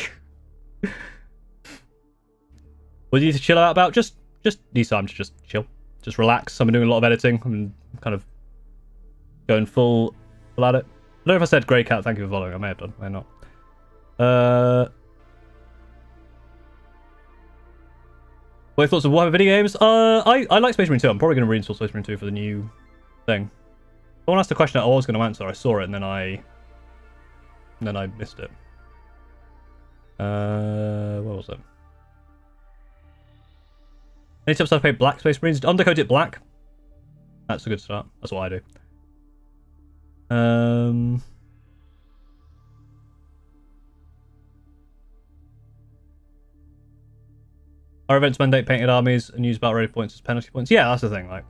What do you need to chill out about? Just need time to just chill. Just relax. I've been doing a lot of editing. I'm kind of going full at it. I don't know if I said Grey Cat, thank you for following. I may have done, I may not. What are your thoughts of Warhammer video games? I like Space Marine 2. I'm probably going to reinstall Space Marine 2 for the new thing. Someone asked a question that I was going to answer. I saw it and then I missed it. What was it? Any tips how to play Black Space Marines? Undercoat it black. That's a good start. That's what I do. Our events mandate painted armies and use battle ready points as penalty points. Yeah, that's the thing. Like,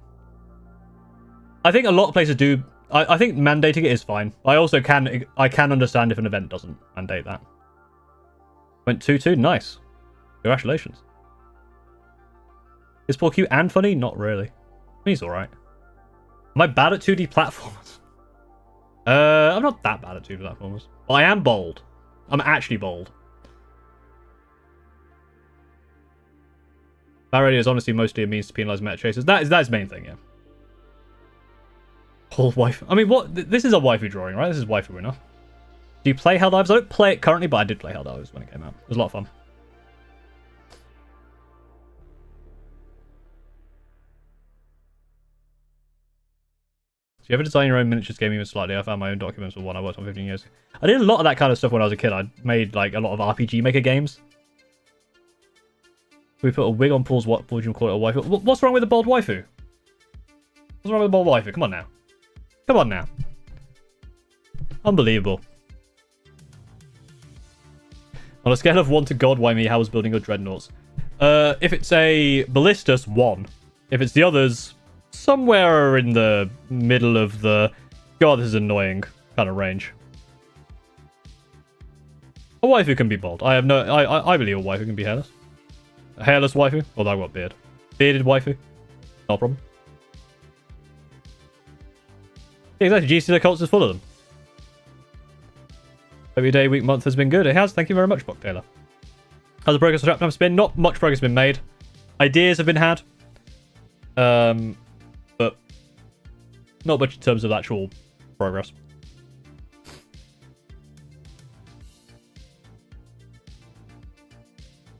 I think a lot of places do. I think mandating it is fine. I also can understand if an event doesn't mandate that. Went 2-2. Nice. Congratulations. Is Paul cute and funny? Not really. I mean, he's alright. Am I bad at 2D platformers? I'm not that bad at 2D platformers. But I am bold. I'm actually bold. That radio is honestly mostly a means to penalise meta chasers. That's his main thing, yeah. Whole wife. I mean, what? This is a waifu drawing, right? This is waifu enough. Do you play Helldivers? I don't play it currently, but I did play Helldivers when it came out. It was a lot of fun. So you ever design your own miniatures game even slightly? I found my own documents for one I worked on 15 years ago. I did a lot of that kind of stuff when I was a kid. I made like a lot of RPG Maker games. We put a wig on Paul's what would you call it, a waifu? What's wrong with the bald waifu? What's wrong with the bald waifu? Come on now. Come on now. Unbelievable. On a scale of 1 to God, why me? How was building your dreadnoughts? If it's a ballistas, 1. If it's the others, somewhere in the middle of the God, this is annoying kind of range. A waifu can be bald. I believe a waifu can be hairless. A hairless waifu, although I've got beard. Bearded waifu, no problem. Yeah, exactly. GC the cults is full of them. Every day, week, month has been good. It has. Thank you very much, Buck Taylor. How's the progress on Trapnap's been? Not much progress has been made. Ideas have been had. But not much in terms of actual progress.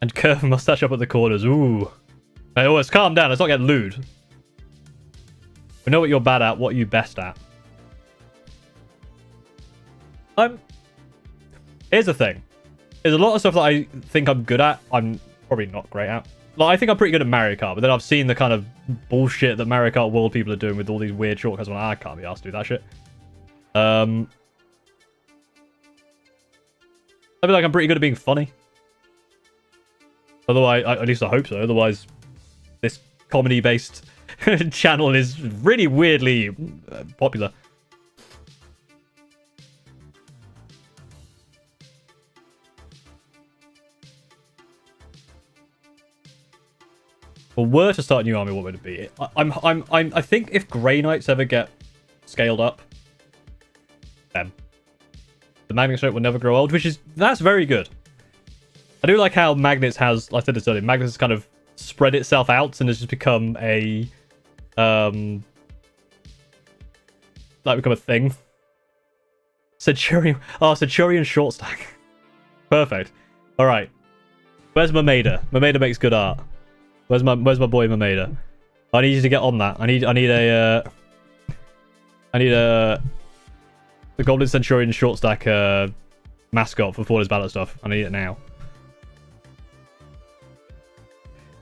And curve mustache up at the corners. Ooh. Hey, always calm down. Let's not get lewd. We know what you're bad at. What are you best at? Here's the thing. There's a lot of stuff that I think I'm good at. I'm probably not great at. Like, I think I'm pretty good at Mario Kart, but then I've seen the kind of bullshit that Mario Kart World people are doing with all these weird shortcuts. I'm like, I can't be asked to do that shit. I feel like I'm pretty good at being funny. Otherwise, at least I hope so. Otherwise, this comedy-based channel is really weirdly popular. If I were to start a new army, what would it be? I think if Grey Knights ever get scaled up, them. The Magnet Strike will never grow old, that's very good. I do like how Magnets has, like I said this earlier, Magnets has kind of spread itself out and has just become a, become a thing. Centurion short stack. Perfect. All right. Where's Mameda? Mameda makes good art. Where's my boy Mameda? I need you to get on that. I need the Golden Centurion short stack mascot for Faller's Ballot stuff. I need it now.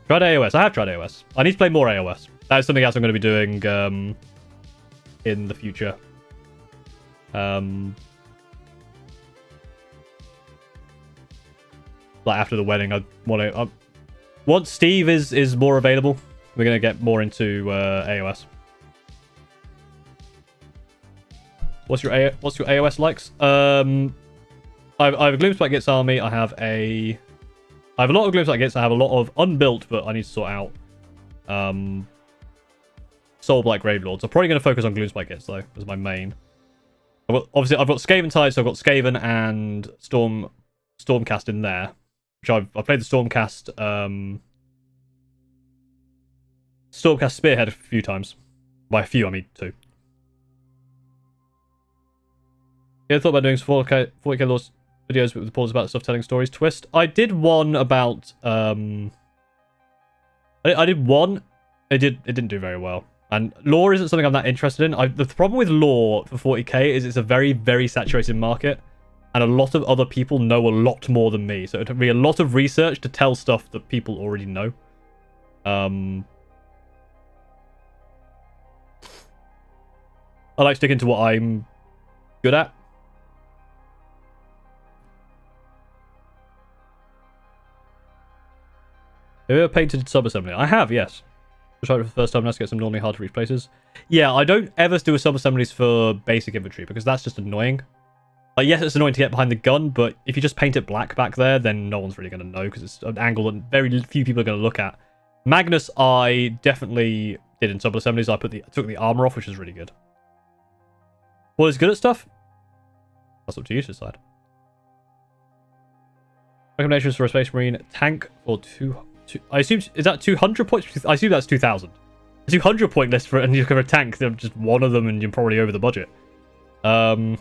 Tried AOS. I have tried AOS. I need to play more AOS. That is something else I'm going to be doing in the future. Like after the wedding, I want to. Once Steve is more available, we're going to get more into AOS. What's your AOS likes? I have a Gloomspite Gits army. I have a lot of Gloomspite Gits. I have a lot of unbuilt, but I need to sort out Soul Blight Gravelords. I'm probably going to focus on Gloomspite Gits though as my main. Obviously I've got Skaven types, so I've got Skaven and Stormcast in there. Which I've played the Stormcast Spearhead a few times. By a few, I mean 2. You ever thought about doing some 40k Lords videos with the pause about stuff telling stories? Twist. I did one about I did one. It didn't do very well. And lore isn't something I'm that interested in. The problem with lore for 40k is it's a very, very saturated market. And a lot of other people know a lot more than me. So it'd be a lot of research to tell stuff that people already know. I like sticking to what I'm good at. Have you ever painted sub-assembly? I have, yes. I tried it for the first time, nice to get some normally hard to reach places. Yeah, I don't ever do a sub-assemblies for basic infantry because that's just annoying. Like, yes, it's annoying to get behind the gun, but if you just paint it black back there, then no one's really going to know because it's an angle that very few people are going to look at. Magnus, I definitely did in sub-assemblies. I took the armor off, which is really good. Well, is good at stuff? That's up to you to decide. Recommendations for a Space Marine tank for I assume, is that 200 points? I assume that's 2,000. A 200 point list for, and you cover a tank, they're just one of them and you're probably over the budget. To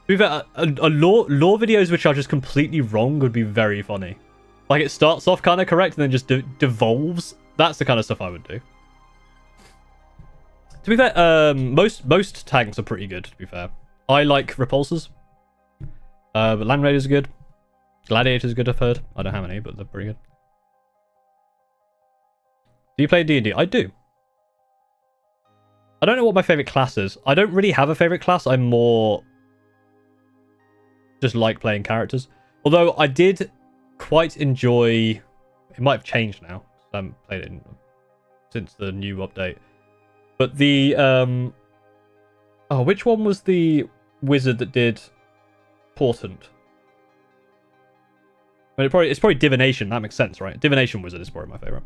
be fair, lore videos which are just completely wrong would be very funny. Like, it starts off kind of correct and then just devolves. That's the kind of stuff I would do. To be fair, most tanks are pretty good, to be fair. I like repulsors. But Land Raiders are good. Gladiators are good, I've heard. I don't have any, but they're pretty good. Do you play D&D? I do. I don't know what my favourite class is. I don't really have a favourite class. I'm more just like playing characters. Although I did quite enjoy... It might have changed now. I haven't played it since the new update. But the... Oh, which one was the wizard that did Portent? I mean, it's probably Divination. That makes sense, right? Divination wizard is probably my favourite.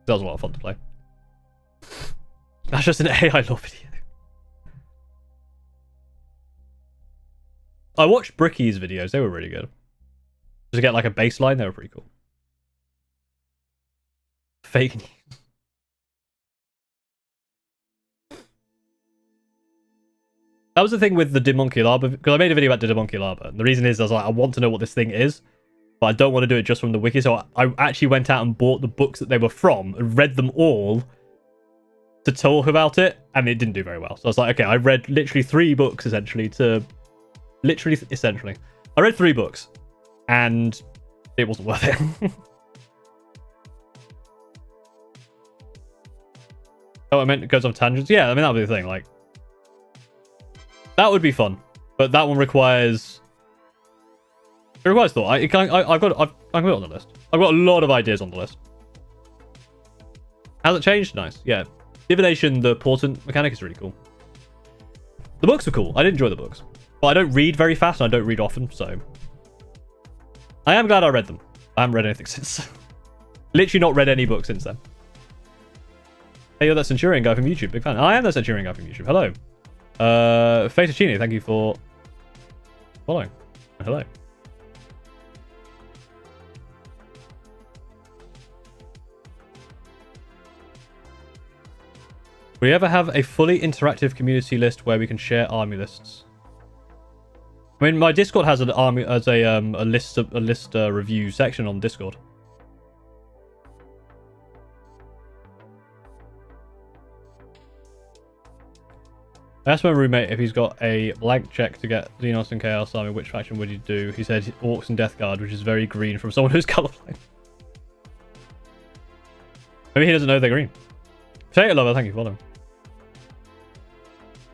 That was a lot of fun to play. That's just an AI lore video. I watched Bricky's videos. They were really good. Just to get like a baseline, they were pretty cool. Fake news. That was the thing with the Dimunculaba, because I made a video about the Dimunculaba, and the reason is I was like, I want to know what this thing is, but I don't want to do it just from the wiki, so I actually went out and bought the books that they were from, and read them all to talk about it, and it didn't do very well. So I was like, okay, I read literally 3 books, essentially. I read 3 books, and it wasn't worth it. Oh, I meant it goes off tangents? Yeah, I mean, that would be the thing, like... That would be fun, but that one requires... It requires thought. I've got it on the list. I've got a lot of ideas on the list. Has it changed? Nice. Yeah. Divination, the Portent mechanic is really cool. The books were cool. I did enjoy the books. But I don't read very fast, and I don't read often, so... I am glad I read them. I haven't read anything since. Literally not read any books since then. Hey, you're that Centurion guy from YouTube. Big fan. I am that Centurion guy from YouTube. Hello. Fettuccine, thank you for following. Hello. Will you ever have a fully interactive community list where we can share army lists? I mean, my Discord has an army as a list review section on Discord. I asked my roommate if he's got a blank check to get Xenos and Chaos Army, which faction would he do? He said Orcs and Death Guard, which is very green from someone who's colorblind. Maybe he doesn't know they're green. Potato Lover, thank you for following.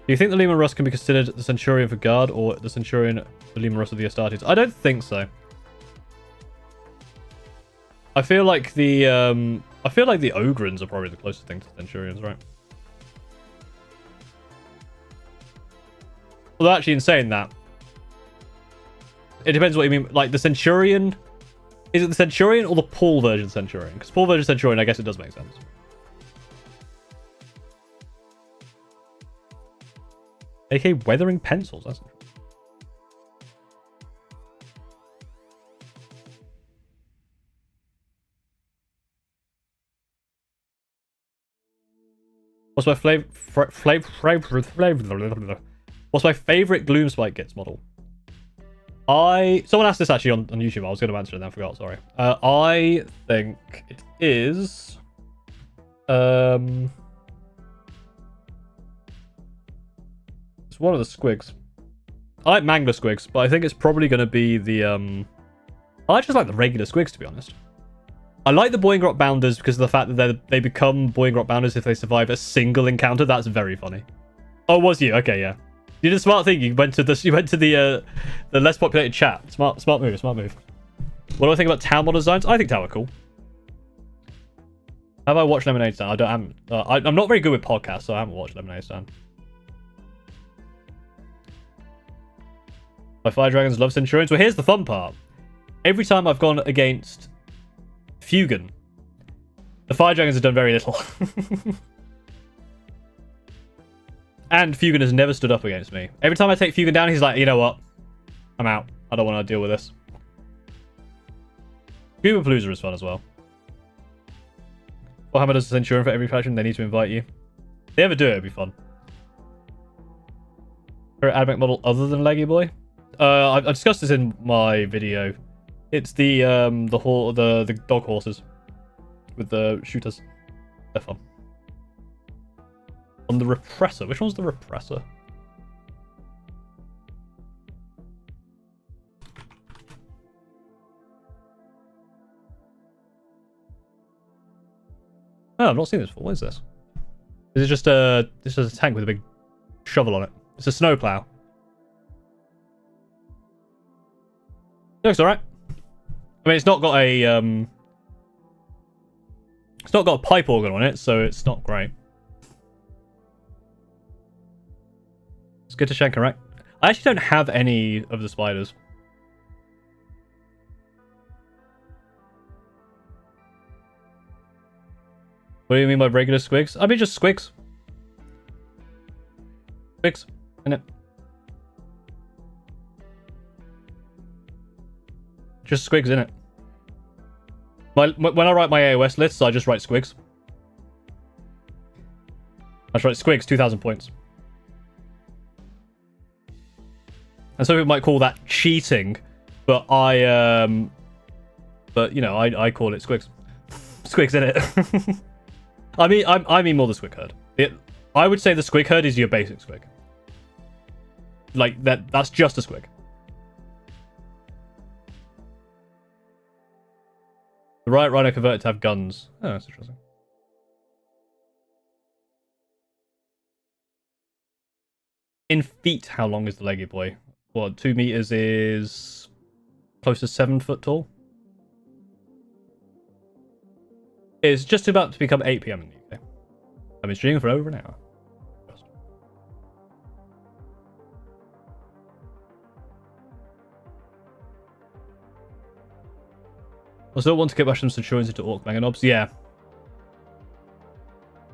Do you think the Leman Russ can be considered the Centurion for Guard, or the Centurion the Leman Russ of the Astartes? I don't think so. I feel like the Ogrins are probably the closest thing to Centurions, right? Although actually, in saying that, it depends what you mean. Like, the Centurion... Is it the Centurion or the Paul version Centurion? Because Paul version Centurion, I guess it does make sense. AK Weathering Pencils. That's interesting. What's my What's my favorite Gloomspike Gits model? Someone asked this actually on YouTube. I was going to answer it, then I forgot. Sorry. I think it is. It's one of the squigs. I like manga squigs, but I think it's probably going to be the I just like the regular squigs, to be honest. I like the Boeing Rock Bounders because of the fact that they become Boeing Rock Bounders if they survive a single encounter. That's very funny. Oh, was you? Okay, yeah. You did a smart thing. You went to the less populated chat. Smart move. Smart move. What do I think about town model designs? I think town are cool. Have I watched Lemonade Stand? I'm not very good with podcasts, so I haven't watched Lemonade Stand. My Fire Dragons love Centurions. Well, here's the fun part. Every time I've gone against Fugan, the Fire Dragons have done very little. And Fugan has never stood up against me. Every time I take Fugan down, he's like, you know what? I'm out. I don't want to deal with this. Cuba Palooza is fun as well. Warhammer does a Centurion for every faction. They need to invite you. If they ever do it, it'd be fun. Favorite AdMech model other than Leggy Boy? I discussed this in my video. It's the dog horses with the shooters. They're fun. On the Repressor. Which one's the Repressor? Oh, I've not seen this before. What is this? Is it just a tank with a big shovel on it? It's a snowplow. It looks alright. I mean, it's not got a pipe organ on it, so it's not great. It's good to shank and rack. I actually don't have any of the spiders. What do you mean by regular squigs? I mean just squigs. Squigs, innit? Just squigs, innit? When I write my AOS lists, I just write squigs. I just write squigs, 2,000 points. And some people might call that cheating, but but you know, I call it squigs. Squigs, innit? I mean more the squig herd. I would say the squig herd is your basic squig. Like that's just a squig. The right rhino converted to have guns. Oh, that's interesting. In feet, how long is the leggy boy? What, 2 meters is close to 7 foot tall? It's just about to become 8 PM in the UK. I've been streaming for over an hour. I still want to get Russian Centurions into Orc Mega Knobs. Yeah.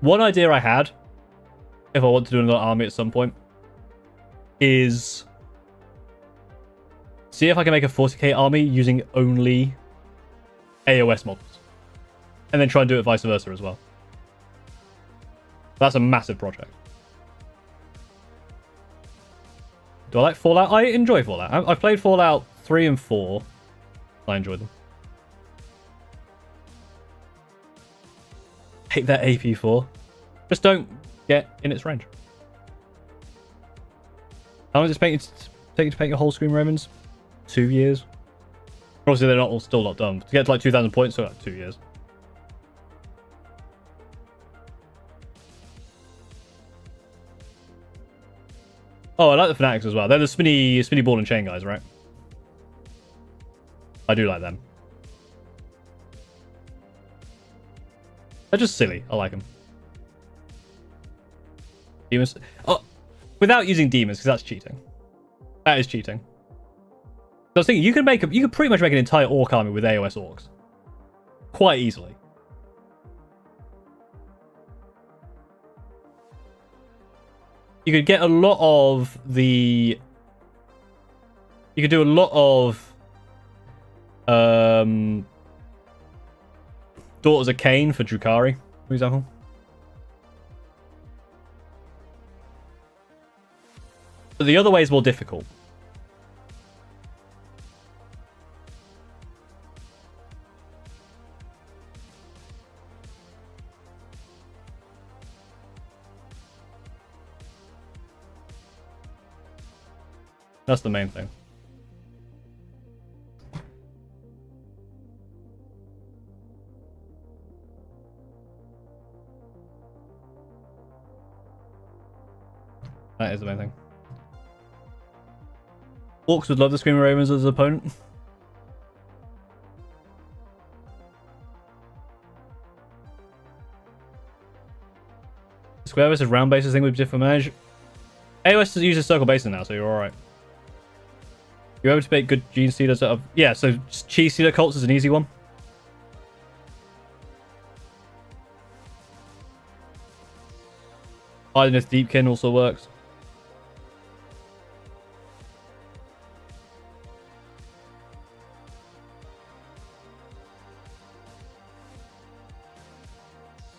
One idea I had, if I want to do another army at some point, is see if I can make a 40k army using only AOS models. And then try and do it vice versa as well. That's a massive project. Do I like Fallout? I enjoy Fallout. I've played Fallout 3 and 4. I enjoy them. Hate that AP4. Just don't get in its range. How long does it take you to paint your whole Scream Ravens? 2 years. Obviously, they're still not done. To get to like 2,000 points, so like 2 years. Oh, I like the Fanatics as well. They're the spinny ball and chain guys, right? I do like them. They're just silly. I like them. Demons. Oh, without using demons, because that's cheating. That is cheating. I was thinking you could pretty much make an entire orc army with AOS orcs, quite easily. You could get a lot of the. You could do a lot of. Daughters of Cain for Drukhari, for example. But the other way is more difficult. That's the main thing. That is the main thing. Orcs would love the Screaming Ravens as an opponent. Square versus round bases thing with different manage. AOS uses circle basing now, so you're alright. You're able to make good gene stealers out of... Yeah, so cheese stealer cults is an easy one. Idleness Deepkin also works.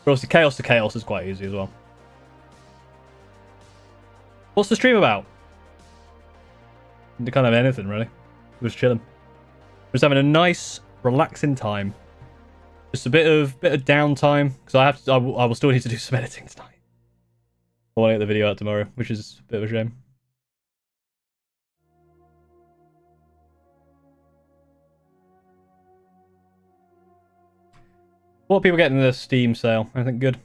But obviously Chaos to Chaos is quite easy as well. What's the stream about? Kind of anything really. Just chilling. Just having a nice, relaxing time. Just a bit of downtime because I will still need to do some editing tonight. I want to get the video out tomorrow, which is a bit of a shame. What are people getting in the Steam sale? Anything good?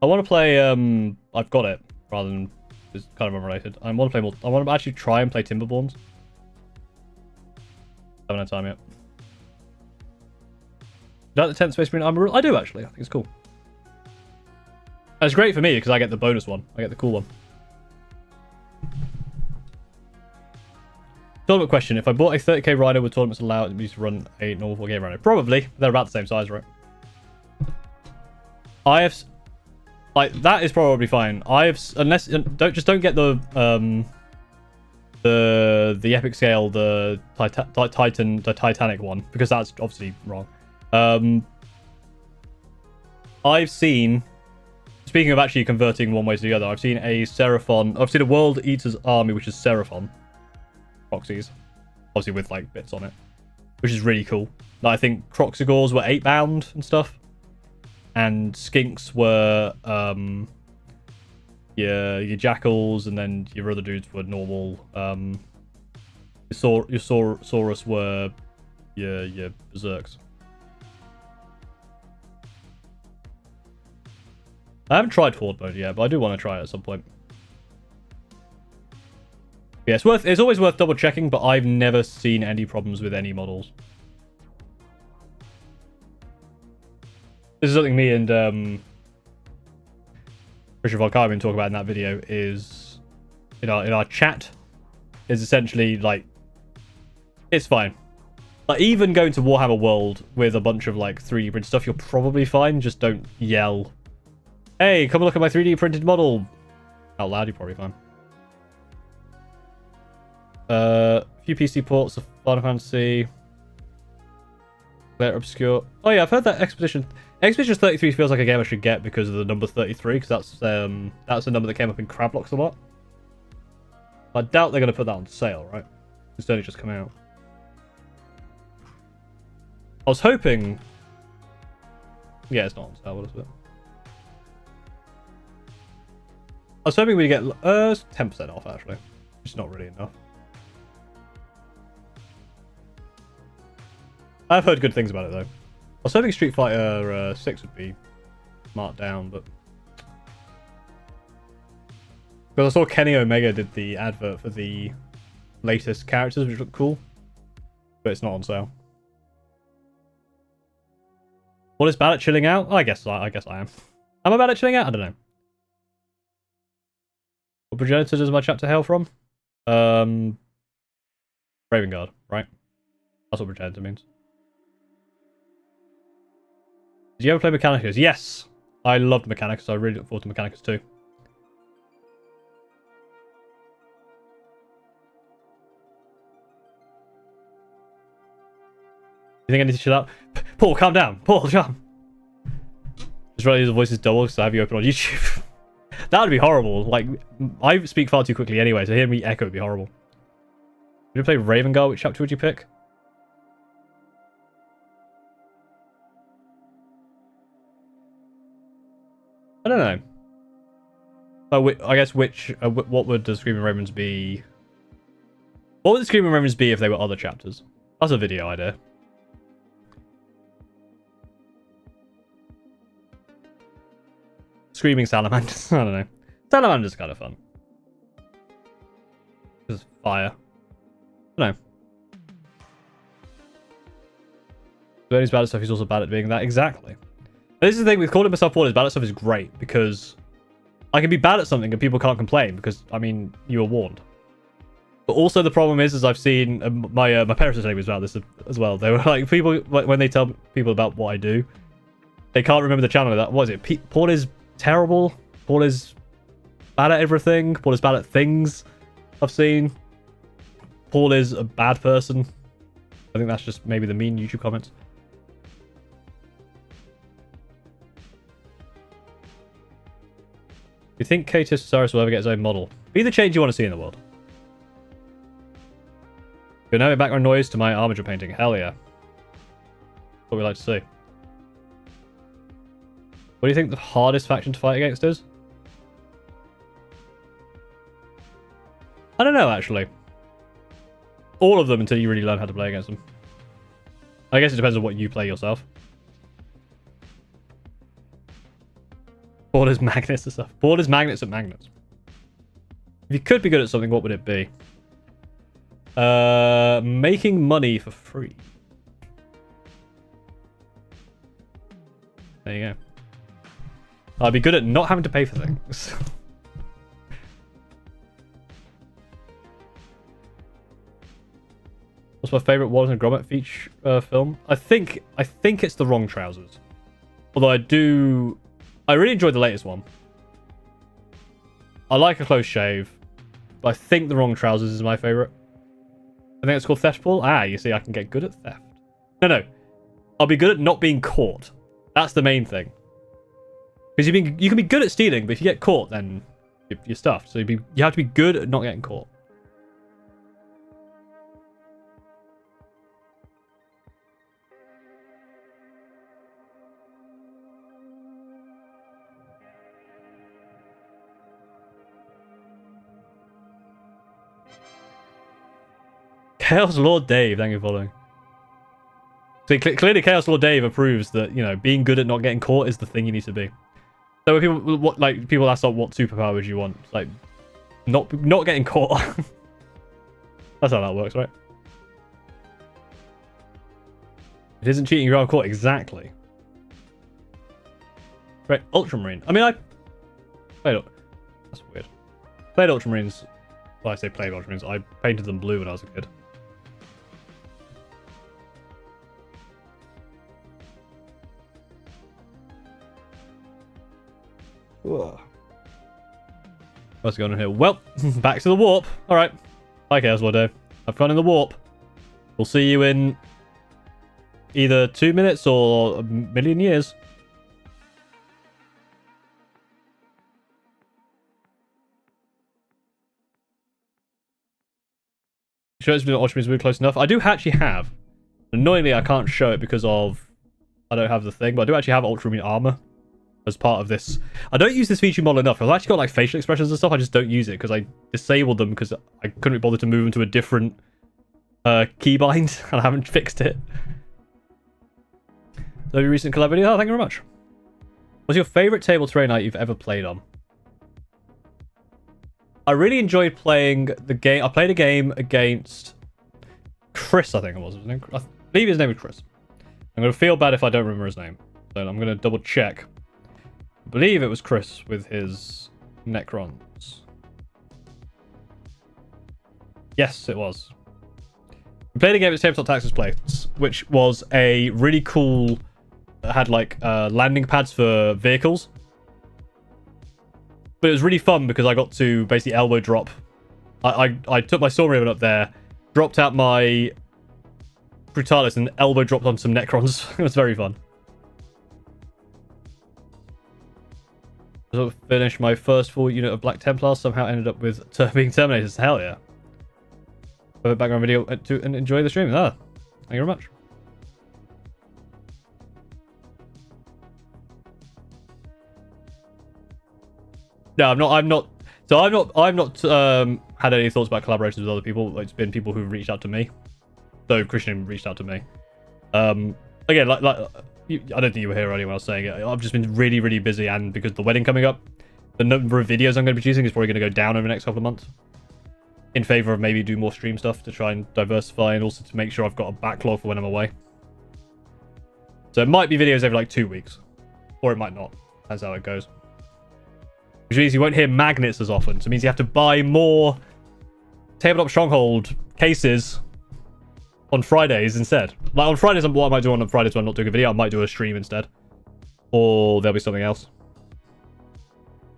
I want to play, I've got it, rather than, it's kind of unrelated. I want to play more, I want to actually try and play Timberborns. Haven't had time yet. Is that the 10th Space Marine armor rule? I do actually, I think it's cool. And it's great for me because I get the bonus one. I get the cool one. Tournament question. If I bought a 30k Rhino, would tournaments allow me to run a normal 4K Rhino? Probably. They're about the same size, right? I have... Like, that is probably fine. I have... Unless... Don't get the epic scale, the Titanic one, because that's obviously wrong. I've seen... Speaking of actually converting one way to the other, I've seen a Seraphon... I've seen a World Eater's Army, which is Seraphon. Proxies. Obviously with, like, bits on it. Which is really cool. Like, I think Croxigors were 8-bound and stuff. And Skinks were, your Jackals, and then your other dudes were normal. Your Saurus were your Berserks. I haven't tried Horde mode yet, but I do want to try it at some point. Yeah, it's always worth double checking, but I've never seen any problems with any models. This is something me and Richard Von Carmen talk about in that video. Is in our chat is essentially like it's fine. Like even going to Warhammer World with a bunch of like 3D printed stuff, you're probably fine. Just don't yell, "Hey, come look at my 3D printed model!" Out loud, you're probably fine. A few PC ports of Final Fantasy. They're obscure. Oh yeah, I've heard that Expedition 33 feels like a game I should get because of the number 33, because that's a number that came up in Crablocks a lot. I doubt they're going to put that on sale, right? It's only just come out. I was hoping... Yeah, it's not on sale, what is it? I was hoping we'd get 10% off, actually. Which is not really enough. I've heard good things about it, though. I was hoping Street Fighter 6 would be marked down, but... Because I saw Kenny Omega did the advert for the latest characters, which look cool. But it's not on sale. What is bad at chilling out? I guess I am. Am I bad at chilling out? I don't know. What progenitor does my chapter hail from? Raven Guard, right? That's what progenitor means. Did you ever play Mechanicus? Yes! I loved Mechanicus. I really look forward to Mechanicus too. You think I need to chill out? Paul, calm down. Paul, calm. Just realize the voice is double because I have you open on YouTube. That would be horrible. Like, I speak far too quickly anyway, so hearing me echo would be horrible. Would you play Raven Guard? Which chapter would you pick? I don't know. I guess what would the Screaming Ravens be? What would the Screaming Ravens be if they were other chapters? That's a video idea. Screaming Salamanders. I don't know. Salamanders kind of fun. Because fire. I don't know. When he's bad at stuff, he's also bad at being that. Exactly. But this is the thing with calling myself bad at stuff is great because I can be bad at something and people can't complain because, I mean, you were warned. But also the problem is I've seen my parents were telling me about this as well. They were like, people when they tell people about what I do, they can't remember the channel. That what is it? Paul is terrible. Paul is bad at everything. Paul is bad at things. I've seen. Paul is a bad person. I think that's just maybe the mean YouTube comments. Do you think K-Tyrannosaurus will ever get his own model? Be the change you want to see in the world. You'll know background noise to my armature painting. Hell yeah. What we like to see. What do you think the hardest faction to fight against is? I don't know, actually. All of them until you really learn how to play against them. I guess it depends on what you play yourself. Borders, magnets and stuff. Borders, magnets, and magnets. If you could be good at something, what would it be? Making money for free. There you go. I'd be good at not having to pay for things. What's my favourite Wallace and Gromit feature film? I think it's The Wrong Trousers. Although I really enjoyed the latest one. I like A Close Shave, but I think The Wrong Trousers is my favourite. I think it's called Theft Ball. Ah, you see, I can get good at theft. No. I'll be good at not being caught. That's the main thing. Because you can be good at stealing, but if you get caught, then you're stuffed. So you have to be good at not getting caught. Chaos Lord Dave, thank you for following. See, clearly Chaos Lord Dave approves that, you know, being good at not getting caught is the thing you need to be. So when people ask what superpower would you want? It's like not getting caught. That's how that works, right? It isn't cheating, you're caught. Exactly. Right, Ultramarine. I mean, I played. That's weird. Played Ultramarines. Well, I say played Ultramarines. I painted them blue when I was a kid. Whoa. What's going on here? Well, back to the warp. All right. Bye, Chaos Lord Dave. I've gone in the warp. We'll see you in either 2 minutes or a million years. Sure, it's been Ultramarines really close enough. I do actually have. Annoyingly, I can't show it because I don't have the thing, but I do actually have Ultramarine armor as part of this. I don't use this feature model enough. I've actually got like facial expressions and stuff. I just don't use it because I disabled them because I couldn't be bothered to move them to a different keybind and I haven't fixed it. So your recent collab video? Oh, thank you very much. What's your favorite table terrain night you've ever played on? I really enjoyed playing the game. I played a game against Chris, I think it was. I believe his name was Chris. I'm going to feel bad if I don't remember his name. So I'm going to double check. I believe it was Chris with his Necrons. Yes, it was. We played a game at Tabletop Taxes Place, which was a really cool... had like landing pads for vehicles. But it was really fun because I got to basically elbow drop. I took my Storm Raven up there, dropped out my Brutalis and elbow dropped on some Necrons. It was very fun. I finished my first full unit of Black Templars, somehow ended up with being Terminators. Hell yeah. Perfect background video to enjoy the stream. Ah, thank you very much. No, I'm not. I'm not. So I've not had any thoughts about collaborations with other people. It's been people who've reached out to me. So Christian reached out to me. Again, I don't think you were here or anyone else saying it. I've just been really, really busy, and because of the wedding coming up, the number of videos I'm going to be producing is probably going to go down over the next couple of months. In favor of maybe do more stream stuff to try and diversify, and also to make sure I've got a backlog for when I'm away. So it might be videos every like 2 weeks, or it might not. That's how it goes. Which means you won't hear magnets as often. So it means you have to buy more Tabletop Stronghold cases on Fridays instead. Like on Fridays, what I might do on Fridays when I'm not doing a video, I might do a stream instead. Or there'll be something else.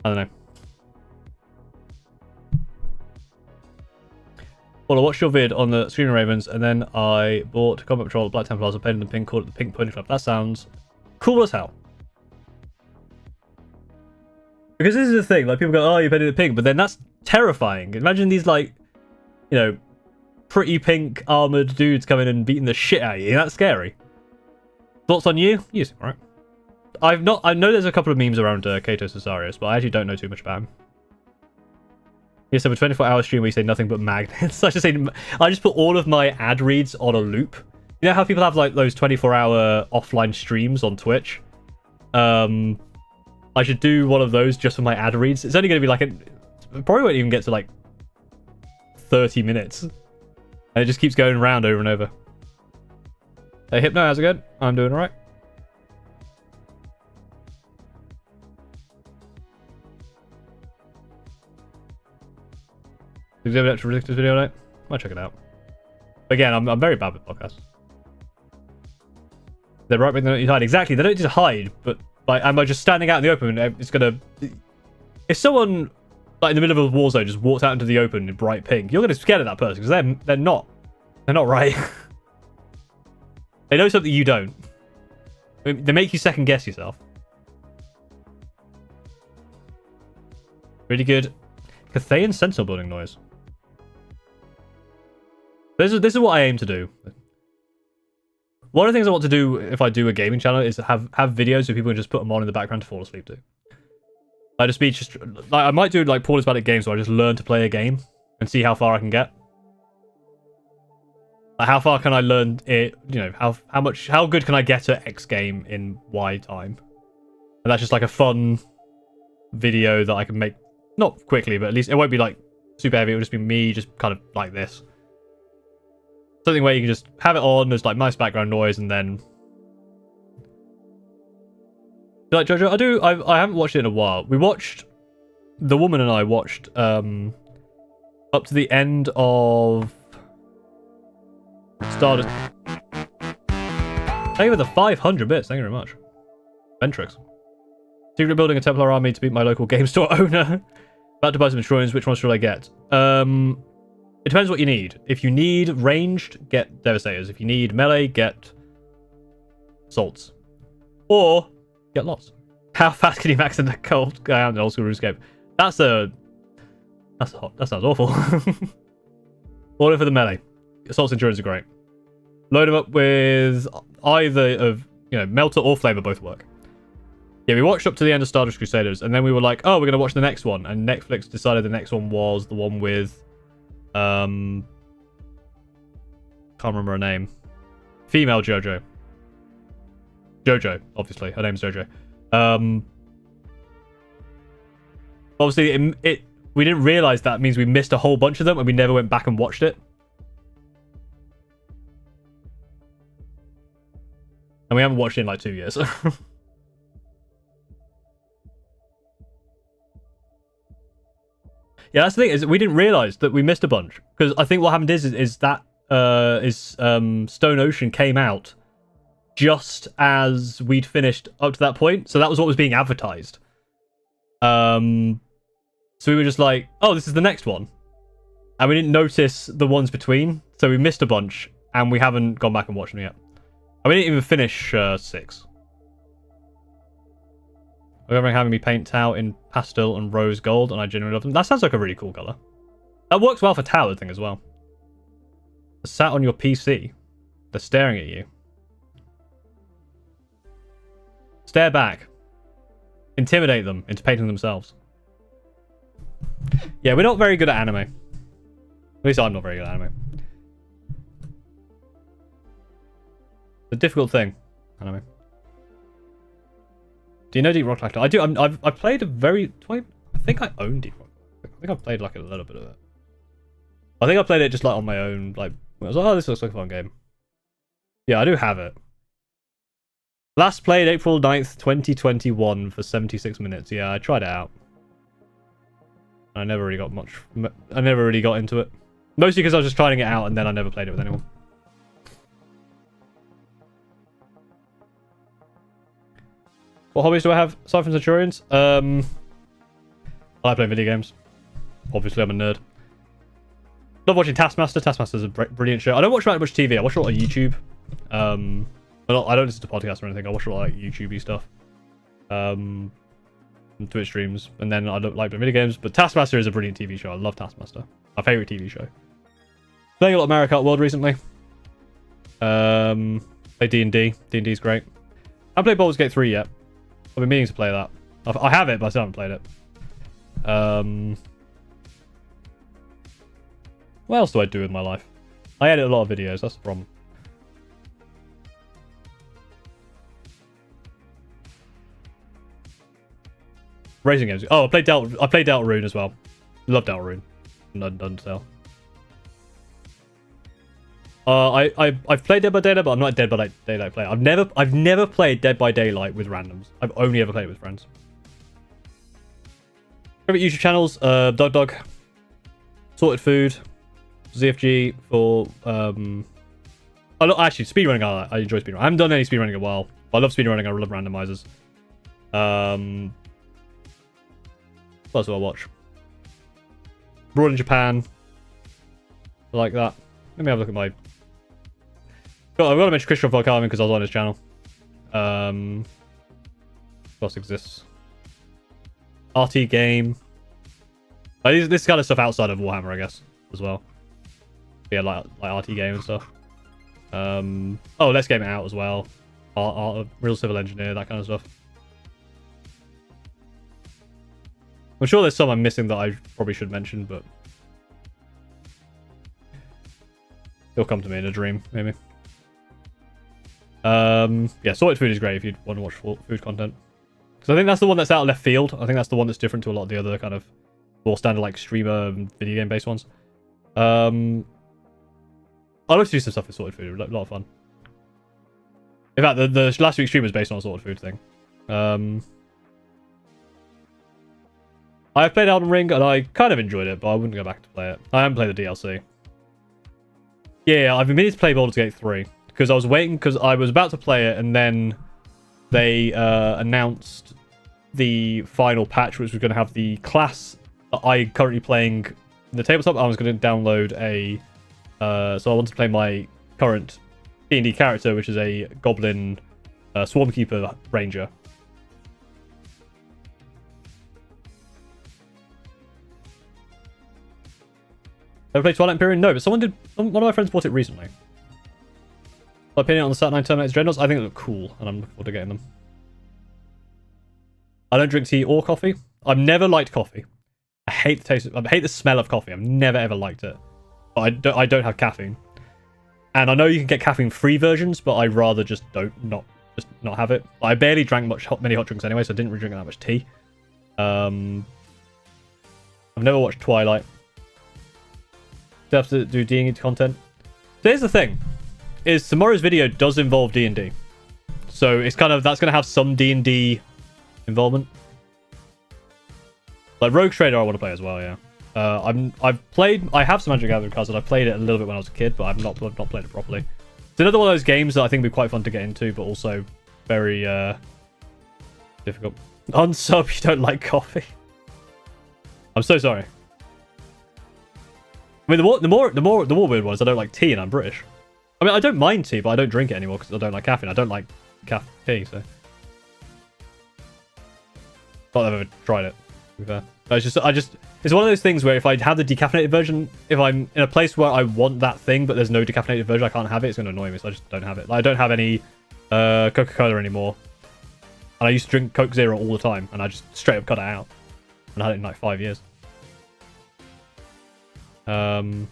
I don't know. Well, I watched your vid on the Screaming Ravens, and then I bought Combat Patrol, Black Templars, I painted them pink, called it the Pink Pony Club. That sounds cool as hell. Because this is the thing, like people go, oh, you painted it pink, but then that's terrifying. Imagine these, like, you know, pretty pink armored dudes coming and beating the shit out of you. That's scary. Thoughts on you? You seem alright. I know there's a couple of memes around Kato Cesarius, but I actually don't know too much about him. Yeah, so for 24-hour stream we say nothing but magnets. I just put all of my ad reads on a loop. You know how people have like those 24-hour offline streams on Twitch? I should do one of those just for my ad reads. It's only going to be like it probably won't even get to like 30 minutes. And it just keeps going around over and over. Hey Hypno, how's it going? I'm doing alright. Did you have an actual ridiculous video on it? I'll check it out. Again, I'm very bad with podcasts. They're right when they don't need to hide. Exactly, they don't need to hide, but like, am I just standing out in the open? It's gonna. If someone like in the middle of a war zone just walks out into the open in bright pink, you're gonna be scared of that person because they're not right. They know something you don't. They make you second guess yourself. Really good Cathayan Sentinel building noise. This is what I aim to do. One of the things I want to do if I do a gaming channel is have videos so people can just put them on in the background to fall asleep to. I I might do like Paul is bad at games, where I just learn to play a game and see how far I can get. Like how far can I learn it? You know, how good can I get at X game in Y time? And that's just like a fun video that I can make, not quickly, but at least it won't be like super heavy. It'll just be me, just kind of like this. Something where you can just have it on, there's like nice background noise, and then like Jojo, I haven't watched it in a while. The woman and I watched up to the end of Stardust. Thank you for the 500 bits, thank you very much. Ventrix. Secret building a Templar army to beat my local game store owner. About to buy some shrines, which ones should I get? It depends what you need. If you need ranged, get Devastators. If you need melee, get Assaults. Or get lots. How fast can you max in the cold guy on the old school RuneScape? That's hot. That sounds awful. Order for the melee. Assaults and Endurance are great. Load them up with either of, Melter or Flamer both work. Yeah, we watched up to the end of Stardust Crusaders, and then we were like, oh, we're going to watch the next one. And Netflix decided the next one was the one with can't remember her name. Female Jojo. Jojo, obviously. Her name's Jojo. Obviously, we didn't realize that means we missed a whole bunch of them, and we never went back and watched it. And we haven't watched it in like 2 years. Yeah, that's the thing, is we didn't realize that we missed a bunch. Because I think what happened is that Stone Ocean came out just as we'd finished up to that point. So that was what was being advertised. So we were just like, oh, this is the next one. And we didn't notice the ones between. So we missed a bunch, and we haven't gone back and watched them yet. And we didn't even finish 6. We're having me paint Tau in pastel and rose gold, and I genuinely love them. That sounds like a really cool colour. That works well for Tau, I think, as well. They're sat on your PC. They're staring at you. Stare back. Intimidate them into painting themselves. Yeah, we're not very good at anime. At least I'm not very good at anime. It's a difficult thing, anime. Do you know Deep Rock Galactic? I do. I've played a very... I think I own Deep Rock Galactic. I think I've played like a little bit of it. I think I played it just like on my own. Like, I was like, oh, this looks like a fun game. Yeah, I do have it. Last played April 9th, 2021 for 76 minutes. Yeah, I tried it out. I never really got much... I never really got into it. Mostly because I was just trying it out and then I never played it with anyone. What hobbies do I have aside from Centurions? I like playing video games. Obviously, I'm a nerd. Love watching Taskmaster. Taskmaster's a brilliant show. I don't watch that much TV. I watch a lot of YouTube. I don't listen to podcasts or anything. I watch a lot of like YouTube-y stuff. And Twitch streams. And then I don't like playing video games. But Taskmaster is a brilliant TV show. I love Taskmaster. My favorite TV show. Playing a lot of Mario Kart World recently. Play D&D. D&D's great. I haven't played Baldur's Gate 3 yet. I've been meaning to play that. I have it, but I still haven't played it. What else do I do with my life? I edit a lot of videos. That's the problem. Racing games. Oh, I played Deltarune as well. Love Deltarune. None to tell. I've played Dead by Daylight, but I'm not a Dead by Daylight player. I've never played Dead by Daylight with randoms. I've only ever played it with friends. Favorite YouTube channels: Dog, Sorted Food, ZFG for actually speedrunning. I enjoy speedrunning. I haven't done any speedrunning in a while, but I love speedrunning. I love randomizers. What else do I watch? Broad in Japan. I like that. Let me have a look at my... I've got to mention Christopher Volkarvin because I was on his channel. What else exists? RT Game. This kind of stuff outside of Warhammer, I guess, as well. Yeah, like RT Game and stuff. Oh, Let's Game It Out as well. Real Civil Engineer, that kind of stuff. I'm sure there's some I'm missing that I probably should mention, but... It'll come to me in a dream, maybe. Yeah, Sorted Food is great if you want to watch food content. Because I think that's the one that's out of left field. I think that's the one that's different to a lot of the other kind of more standard like streamer and video game based ones. I'd like to do some stuff with Sorted Food. A lot of fun. In fact, the last week's stream was based on a Sorted Food thing. I've played Elden Ring and I kind of enjoyed it, but I wouldn't go back to play it. I haven't played the DLC. Yeah, I've been meaning to play Baldur's Gate 3 because I was waiting because I was about to play it and then they announced the final patch, which was going to have the class that I'm currently playing in the tabletop. I was going to download a... so I wanted to play my current D&D character, which is a Goblin Swarmkeeper Ranger. Ever played Twilight Imperium? No, but someone did. One of my friends bought it recently. My opinion on the Sat9 Terminator Dreadnoughts, I think they look cool, and I'm looking forward to getting them. I don't drink tea or coffee. I've never liked coffee. I hate the taste. I hate the smell of coffee. I've never ever liked it. But I don't have caffeine, and I know you can get caffeine-free versions, but I'd rather just not have it. I barely drank many hot drinks anyway, so I didn't really drink that much tea. I've never watched Twilight. Have to do D&D content. So here's the thing: is tomorrow's video does involve D&D, so it's kind of that's going to have some D&D involvement. Like Rogue Trader, I want to play as well. Yeah, I have some Magic Gathering cards, and I played it a little bit when I was a kid, but I've not played it properly. It's another one of those games that I think would be quite fun to get into, but also very difficult. Unsub, you don't like coffee. I'm so sorry. I mean, the more weird one is I don't like tea and I'm British. I mean, I don't mind tea, but I don't drink it anymore because I don't like caffeine. I don't like tea, so. Not that I've ever tried it, to be fair. It's one of those things where if I have the decaffeinated version, if I'm in a place where I want that thing, but there's no decaffeinated version, I can't have it, it's going to annoy me, so I just don't have it. Like, I don't have any Coca-Cola anymore. And I used to drink Coke Zero all the time, and I just straight up cut it out. And I had it in like 5 years. Favorite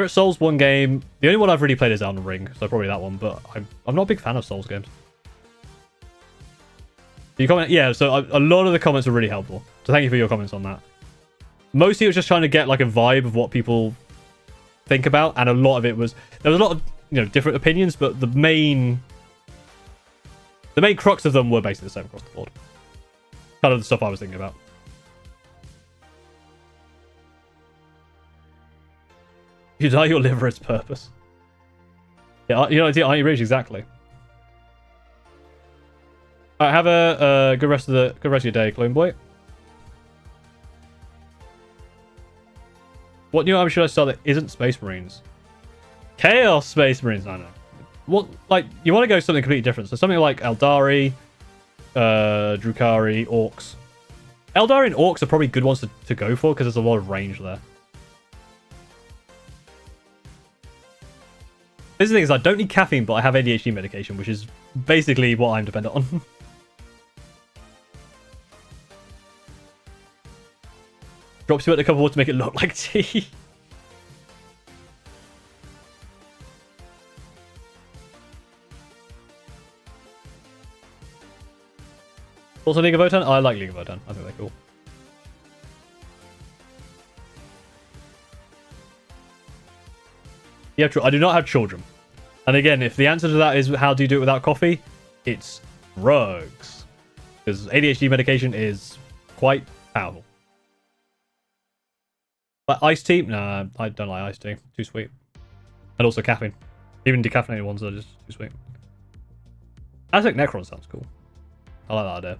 Souls 1 game. The only one I've really played is Elden Ring, so probably that one. But I'm not a big fan of Souls games. You comment? Yeah. So a lot of the comments were really helpful. So thank you for your comments on that. Mostly it was just trying to get like a vibe of what people think about, and a lot of it was there was a lot of different opinions, but the main crux of them were basically the same across the board. Kind of the stuff I was thinking about. You die, your liver its purpose. Yeah, aren't you rich? Exactly. Alright, have a good rest of your day, Clone Boy. What new army should I start that isn't Space Marines? Chaos Space Marines, I know. What, like, you want to go something completely different. So something like Eldari, Drukhari, Orcs. Eldari and Orcs are probably good ones to go for because there's a lot of range there. This is the thing is I don't need caffeine, but I have ADHD medication, which is basically what I'm dependent on. Drops you at the cup of water to make it look like tea. Also League of Votan? I like League of Votan. I think they're cool. Yeah, true. I do not have children. And again, if the answer to that is how do you do it without coffee, it's drugs. Because ADHD medication is quite powerful. But iced tea? Nah, I don't like iced tea. Too sweet. And also caffeine. Even decaffeinated ones are just too sweet. Aztec Necron sounds cool. I like that idea.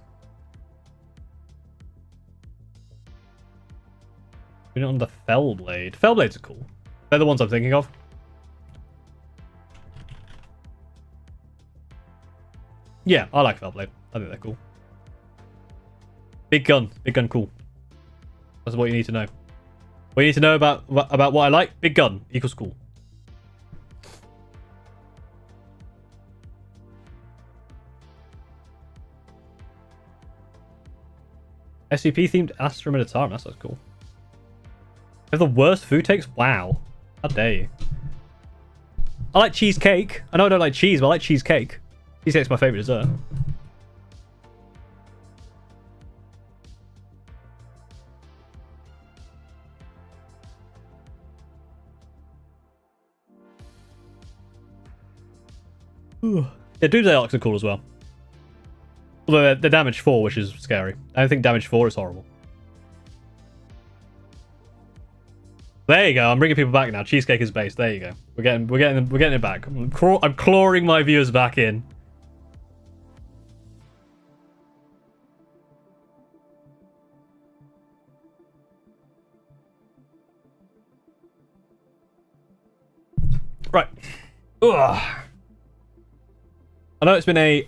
We're on the Fellblade. Fellblades are cool. They're the ones I'm thinking of. Yeah, I like Fellblade. I think they're cool. Big gun. Big gun cool. That's what you need to know. What you need to know about what I like? Big gun equals cool. SCP themed Astra Militarum. That's cool. They have the worst food takes? Wow. How dare you? I like cheesecake. I know I don't like cheese, but I like cheesecake. Cheesecake's my favourite dessert. Ooh. Yeah, Doomsday Arcs are cool as well. Although they're damage 4, which is scary. I don't think damage 4 is horrible. There you go. I'm bringing people back now. Cheesecake is base. There you go. We're getting it back. I'm clawing my viewers back in. Right. Ugh. I know it's been a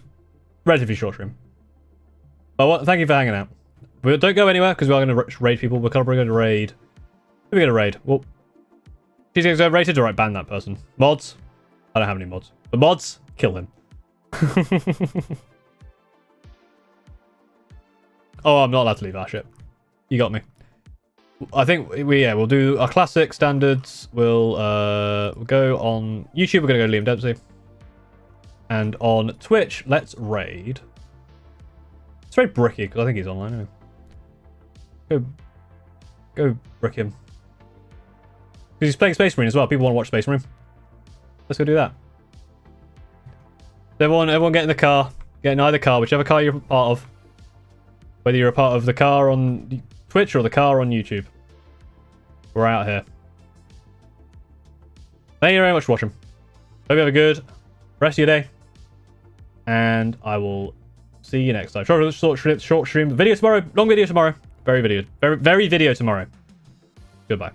relatively short stream. But thank you for hanging out. We don't go anywhere because we're going to raid people. We're probably going to raid. Who are we going to raid? Well, Cheesecake's overrated. Alright, ban that person. Mods? I don't have any mods. The mods? Kill him. Oh, I'm not allowed to leave our shit. You got me. I think we'll do our classic standards. We'll go on YouTube. We're gonna go Liam Dempsey, and on Twitch, let's raid. Let's raid Bricky because I think he's online. Anyway. Go brick him because he's playing Space Marine as well. People want to watch Space Marine. Let's go do that. Everyone get in the car. Get in either car, whichever car you're part of. Whether you're a part of the car on Twitch or the car on YouTube. We're out here. Thank you very much for watching. Hope you have a good rest of your day. And I will see you next time. Short stream. Video tomorrow. Long video tomorrow. Very video tomorrow. Goodbye.